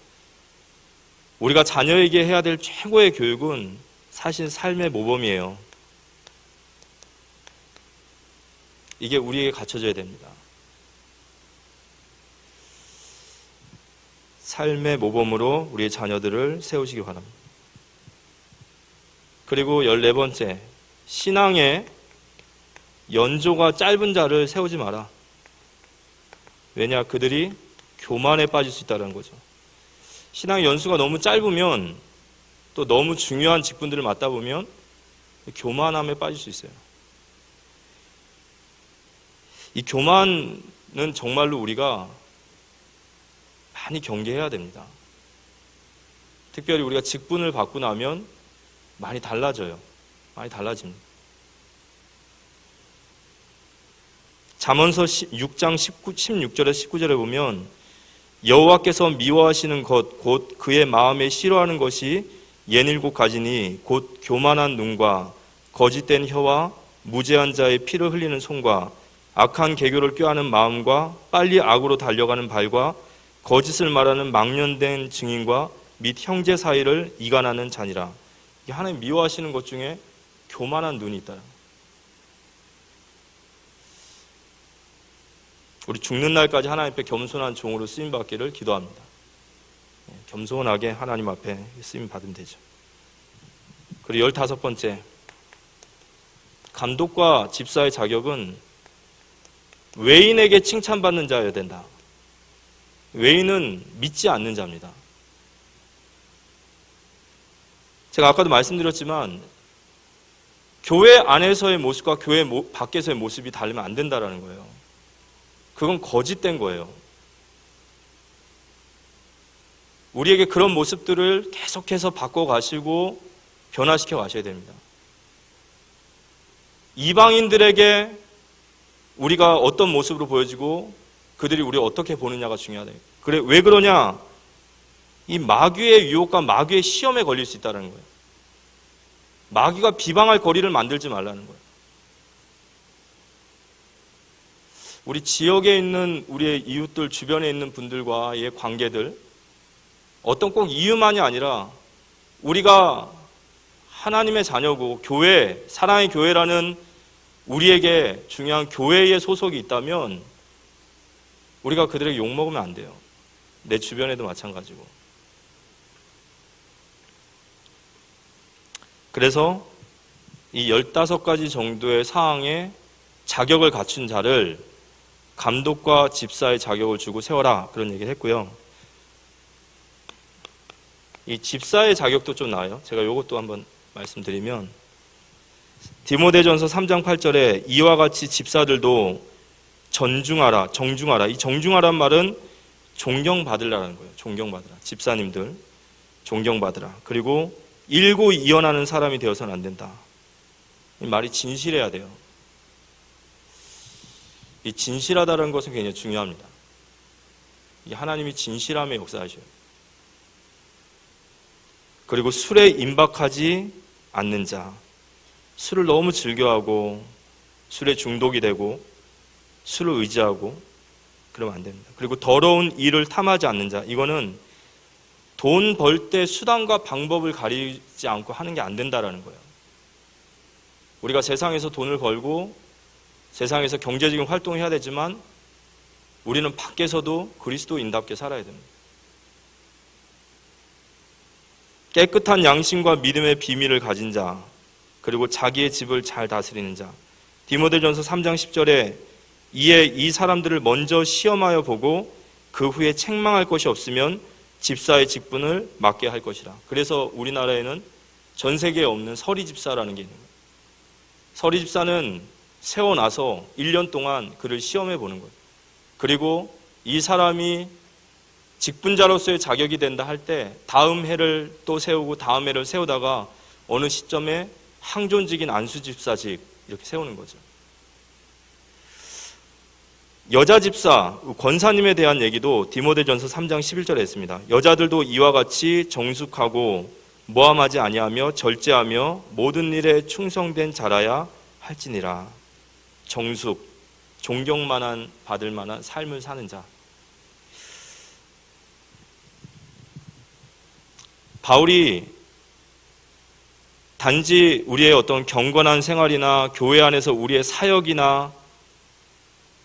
우리가 자녀에게 해야 될 최고의 교육은 사실 삶의 모범이에요. 이게 우리에게 갖춰져야 됩니다. 삶의 모범으로 우리의 자녀들을 세우시기 바랍니다. 그리고 14번째, 신앙의 연조가 짧은 자를 세우지 마라. 왜냐? 그들이 교만에 빠질 수 있다는 거죠. 신앙의 연수가 너무 짧으면, 또 너무 중요한 직분들을 맡다 보면 교만함에 빠질 수 있어요. 이 교만은 정말로 우리가 많이 경계해야 됩니다. 특별히 우리가 직분을 받고 나면 많이 달라져요. 많이 달라집니다. 잠언서 6장 16절에 19절에 보면, 여호와께서 미워하시는 것 곧 그의 마음에 싫어하는 것이 예닐곱 가지니 곧 교만한 눈과 거짓된 혀와 무죄한 자의 피를 흘리는 손과 악한 계교를 꾀하는 마음과 빨리 악으로 달려가는 발과 거짓을 말하는 망령된 증인과 및 형제 사이를 이간하는 자니라. 하나님 미워하시는 것 중에 교만한 눈이 있다. 우리 죽는 날까지 하나님 앞에 겸손한 종으로 쓰임 받기를 기도합니다. 겸손하게 하나님 앞에 쓰임 받으면 되죠. 그리고 15번째, 감독과 집사의 자격은 외인에게 칭찬받는 자여야 된다. 외인은 믿지 않는 자입니다. 제가 아까도 말씀드렸지만 교회 안에서의 모습과 교회 밖에서의 모습이 다르면 안 된다는 거예요. 그건 거짓된 거예요. 우리에게 그런 모습들을 계속해서 바꿔가시고 변화시켜 가셔야 됩니다. 이방인들에게 우리가 어떤 모습으로 보여지고 그들이 우리를 어떻게 보느냐가 중요하다. 그래, 왜 그러냐? 이 마귀의 유혹과 마귀의 시험에 걸릴 수 있다는 거예요. 마귀가 비방할 거리를 만들지 말라는 거예요. 우리 지역에 있는 우리의 이웃들, 주변에 있는 분들과의 관계들, 어떤 꼭 이유만이 아니라 우리가 하나님의 자녀고 교회, 사랑의 교회라는 우리에게 중요한 교회의 소속이 있다면 우리가 그들에게 욕먹으면 안 돼요. 내 주변에도 마찬가지고. 그래서 이 15가지 정도의 사항에 자격을 갖춘 자를 감독과 집사의 자격을 주고 세워라, 그런 얘기를 했고요. 이 집사의 자격도 좀 나와요. 제가 이것도 한번 말씀드리면, 디모데전서 3장 8절에 이와 같이 집사들도 정중하라. 이 정중하란 말은 존경받으라는 거예요. 존경받으라. 집사님들 존경받으라. 그리고 일고 이언하는 사람이 되어서는 안 된다. 이 말이 진실해야 돼요. 이 진실하다는 것은 굉장히 중요합니다. 이 하나님이 진실함에 역사하셔요. 그리고 술에 임박하지 않는 자, 술을 너무 즐겨하고 술에 중독이 되고 술을 의지하고 그러면 안 됩니다. 그리고 더러운 일을 탐하지 않는 자, 이거는 돈 벌 때 수단과 방법을 가리지 않고 하는 게 안 된다라는 거예요. 우리가 세상에서 돈을 벌고 세상에서 경제적인 활동을 해야 되지만 우리는 밖에서도 그리스도인답게 살아야 됩니다. 깨끗한 양심과 믿음의 비밀을 가진 자, 그리고 자기의 집을 잘 다스리는 자. 디모데전서 3장 10절에 이에 이 사람들을 먼저 시험하여 보고 그 후에 책망할 것이 없으면 집사의 직분을 맡게 할 것이라. 그래서 우리나라에는 전 세계에 없는 서리 집사라는 게 있는 거예요. 서리 집사는 세워놔서 1년 동안 그를 시험해 보는 거예요. 그리고 이 사람이 직분자로서의 자격이 된다 할 때 다음 해를 또 세우고 다음 해를 세우다가 어느 시점에 항존직인 안수집사직 이렇게 세우는 거죠. 여자 집사, 권사님에 대한 얘기도 디모데전서 3장 11절에 했습니다. 여자들도 이와 같이 정숙하고 모함하지 아니하며 절제하며 모든 일에 충성된 자라야 할지니라. 정숙, 존경만한 받을 만한 삶을 사는 자. 바울이 단지 우리의 어떤 경건한 생활이나 교회 안에서 우리의 사역이나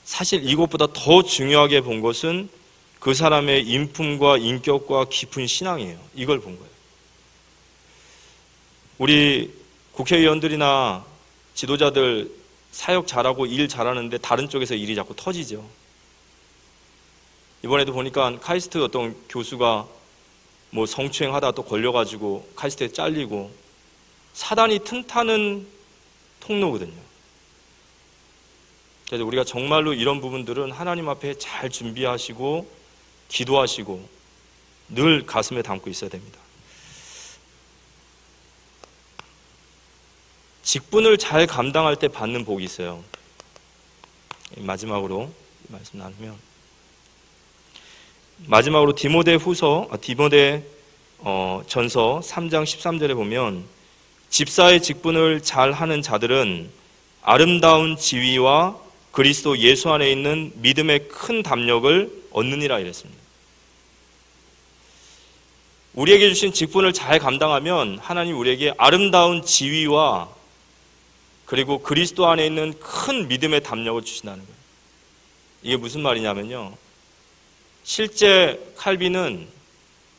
사실 이것보다 더 중요하게 본 것은 그 사람의 인품과 인격과 깊은 신앙이에요. 이걸 본 거예요. 우리 국회의원들이나 지도자들 사역 잘하고 일 잘하는데 다른 쪽에서 일이 자꾸 터지죠. 이번에도 보니까 카이스트 어떤 교수가 뭐 성추행하다가 또 걸려가지고 카이스트에 잘리고, 사단이 튼타는 통로거든요. 그래서 우리가 정말로 이런 부분들은 하나님 앞에 잘 준비하시고 기도하시고 늘 가슴에 담고 있어야 됩니다. 직분을 잘 감당할 때 받는 복이 있어요. 마지막으로 말씀 나누면, 마지막으로 디모데 전서 3장 13절에 보면 집사의 직분을 잘 하는 자들은 아름다운 지위와 그리스도 예수 안에 있는 믿음의 큰 담력을 얻느니라 이랬습니다. 우리에게 주신 직분을 잘 감당하면 하나님 우리에게 아름다운 지위와 그리고 그리스도 안에 있는 큰 믿음의 담력을 주신다는 거예요. 이게 무슨 말이냐면요, 실제 칼빈은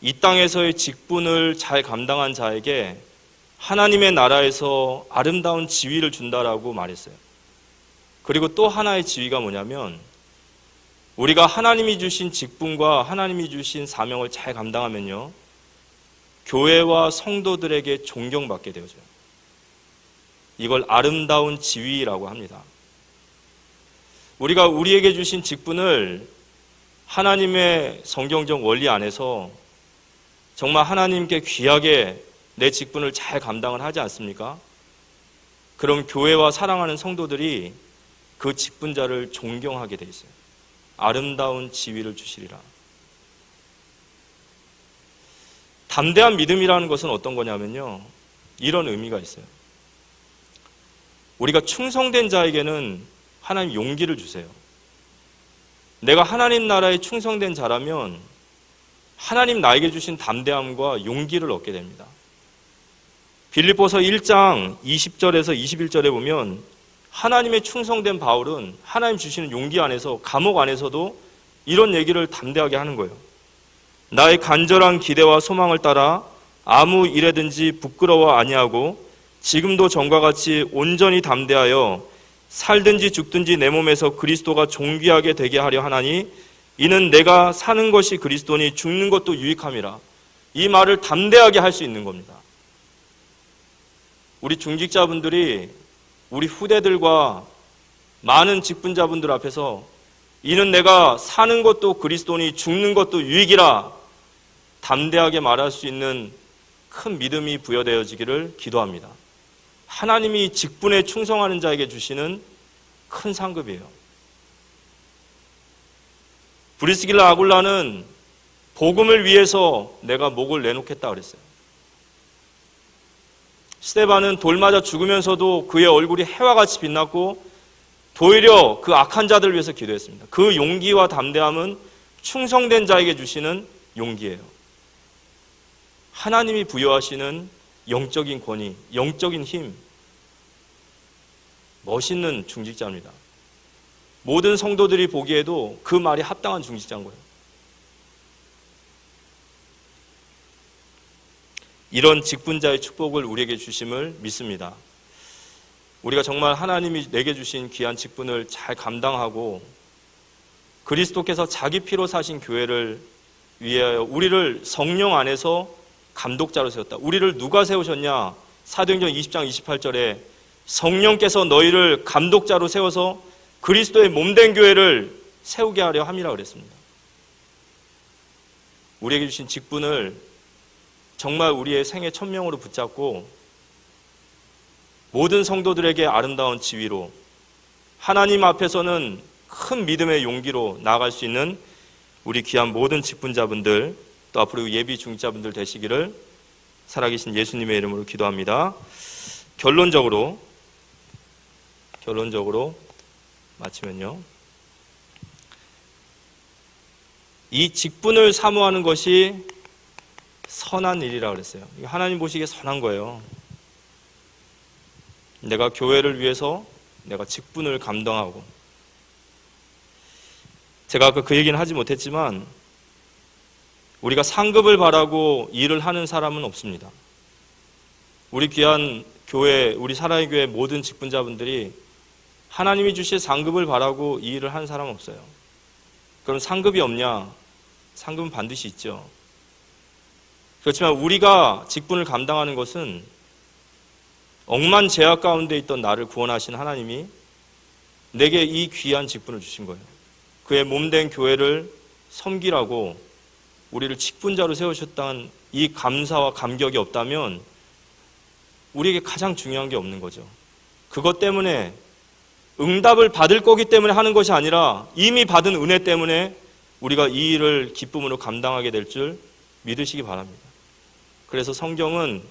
이 땅에서의 직분을 잘 감당한 자에게 하나님의 나라에서 아름다운 지위를 준다라고 말했어요. 그리고 또 하나의 지위가 뭐냐면 우리가 하나님이 주신 직분과 하나님이 주신 사명을 잘 감당하면요, 교회와 성도들에게 존경받게 되어져요. 이걸 아름다운 지위라고 합니다. 우리가 우리에게 주신 직분을 하나님의 성경적 원리 안에서 정말 하나님께 귀하게 내 직분을 잘 감당을 하지 않습니까? 그럼 교회와 사랑하는 성도들이 그 직분자를 존경하게 돼 있어요. 아름다운 지위를 주시리라. 담대한 믿음이라는 것은 어떤 거냐면요, 이런 의미가 있어요. 우리가 충성된 자에게는 하나님 용기를 주세요. 내가 하나님 나라에 충성된 자라면 하나님 나에게 주신 담대함과 용기를 얻게 됩니다. 빌립보서 1장 20절에서 21절에 보면 하나님의 충성된 바울은 하나님 주시는 용기 안에서, 감옥 안에서도 이런 얘기를 담대하게 하는 거예요. 나의 간절한 기대와 소망을 따라 아무 일에든지 부끄러워 아니하고 지금도 전과 같이 온전히 담대하여 살든지 죽든지 내 몸에서 그리스도가 존귀하게 되게 하려 하나니 이는 내가 사는 것이 그리스도니 죽는 것도 유익함이라. 이 말을 담대하게 할 수 있는 겁니다. 우리 중직자분들이 우리 후대들과 많은 직분자분들 앞에서 이는 내가 사는 것도 그리스도니 죽는 것도 유익이라 담대하게 말할 수 있는 큰 믿음이 부여되어지기를 기도합니다. 하나님이 직분에 충성하는 자에게 주시는 큰 상급이에요. 브리스길라 아굴라는 복음을 위해서 내가 목을 내놓겠다 그랬어요. 스데반은 돌 맞아 죽으면서도 그의 얼굴이 해와 같이 빛났고 도리어 그 악한 자들을 위해서 기도했습니다. 그 용기와 담대함은 충성된 자에게 주시는 용기예요. 하나님이 부여하시는 영적인 권위, 영적인 힘, 멋있는 중직자입니다. 모든 성도들이 보기에도 그 말이 합당한 중직자인 거예요. 이런 직분자의 축복을 우리에게 주심을 믿습니다. 우리가 정말 하나님이 내게 주신 귀한 직분을 잘 감당하고 그리스도께서 자기 피로 사신 교회를 위하여 우리를 성령 안에서 감독자로 세웠다. 우리를 누가 세우셨냐? 사도행전 20장 28절에 성령께서 너희를 감독자로 세워서 그리스도의 몸된 교회를 세우게 하려 함이라 그랬습니다. 우리에게 주신 직분을 정말 우리의 생애 천명으로 붙잡고 모든 성도들에게 아름다운 지위로 하나님 앞에서는 큰 믿음의 용기로 나아갈 수 있는 우리 귀한 모든 직분자분들 또 앞으로 예비 중직자분들 되시기를 살아계신 예수님의 이름으로 기도합니다. 결론적으로 마치면요, 이 직분을 사모하는 것이 선한 일이라 그랬어요. 하나님 보시기에 선한 거예요. 내가 교회를 위해서 내가 직분을 감당하고, 제가 아까 그 얘기는 하지 못했지만 우리가 상급을 바라고 일을 하는 사람은 없습니다. 우리 귀한 교회, 우리 사랑의 교회 모든 직분자분들이 하나님이 주실 상급을 바라고 이 일을 하는 사람은 없어요. 그럼 상급이 없냐? 상급은 반드시 있죠. 그렇지만 우리가 직분을 감당하는 것은 억만 죄악 가운데 있던 나를 구원하신 하나님이 내게 이 귀한 직분을 주신 거예요. 그의 몸된 교회를 섬기라고 우리를 직분자로 세우셨다는 이 감사와 감격이 없다면 우리에게 가장 중요한 게 없는 거죠. 그것 때문에 응답을 받을 거기 때문에 하는 것이 아니라 이미 받은 은혜 때문에 우리가 이 일을 기쁨으로 감당하게 될 줄 믿으시기 바랍니다. 그래서 성경은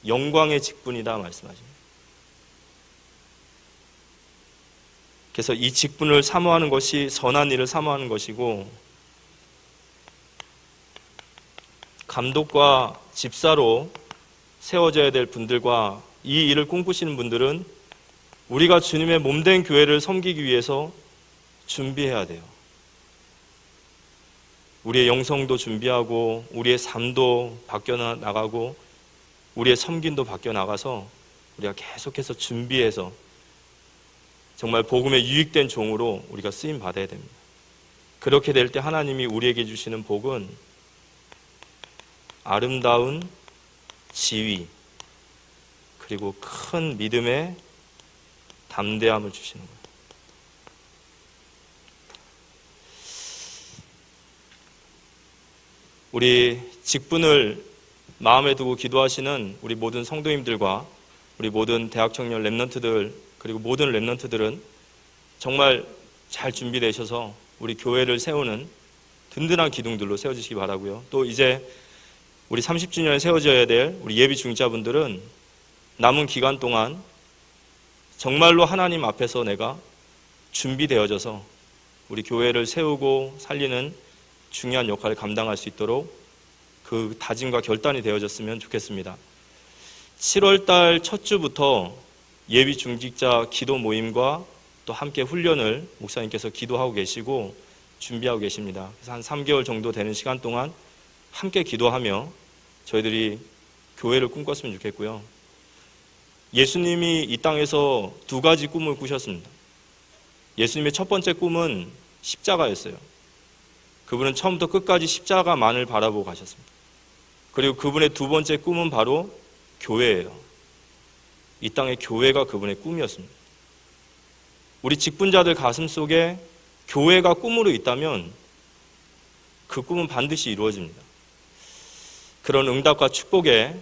영광의 직분이다 말씀하십니다. 그래서 이 직분을 사모하는 것이 선한 일을 사모하는 것이고, 감독과 집사로 세워져야 될 분들과 이 일을 꿈꾸시는 분들은 우리가 주님의 몸된 교회를 섬기기 위해서 준비해야 돼요. 우리의 영성도 준비하고 우리의 삶도 바뀌어 나가고 우리의 섬김도 바뀌어 나가서 우리가 계속해서 준비해서 정말 복음에 유익된 종으로 우리가 쓰임 받아야 됩니다. 그렇게 될 때 하나님이 우리에게 주시는 복은 아름다운 지위, 그리고 큰 믿음의 담대함을 주시는 거예요. 우리 직분을 마음에 두고 기도하시는 우리 모든 성도님들과 우리 모든 대학 청년 랩런트들, 그리고 모든 랩런트들은 정말 잘 준비되셔서 우리 교회를 세우는 든든한 기둥들로 세워주시기 바라고요. 또 이제 우리 30주년에 세워져야 될 우리 예비 중자분들은 남은 기간 동안 정말로 하나님 앞에서 내가 준비되어져서 우리 교회를 세우고 살리는 중요한 역할을 감당할 수 있도록 그 다짐과 결단이 되어졌으면 좋겠습니다. 7월달 첫 주부터 예비 중직자 기도 모임과 또 함께 훈련을 목사님께서 기도하고 계시고 준비하고 계십니다. 그래서 한 3개월 정도 되는 시간 동안 함께 기도하며 저희들이 교회를 꿈꿨으면 좋겠고요. 예수님이 이 땅에서 두 가지 꿈을 꾸셨습니다. 예수님의 첫 번째 꿈은 십자가였어요. 그분은 처음부터 끝까지 십자가만을 바라보고 가셨습니다. 그리고 그분의 두 번째 꿈은 바로 교회예요. 이 땅의 교회가 그분의 꿈이었습니다. 우리 직분자들 가슴 속에 교회가 꿈으로 있다면 그 꿈은 반드시 이루어집니다. 그런 응답과 축복에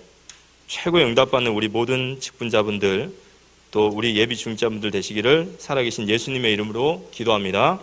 최고의 응답받는 우리 모든 직분자분들, 또 우리 예비 중직자분들 되시기를 살아계신 예수님의 이름으로 기도합니다.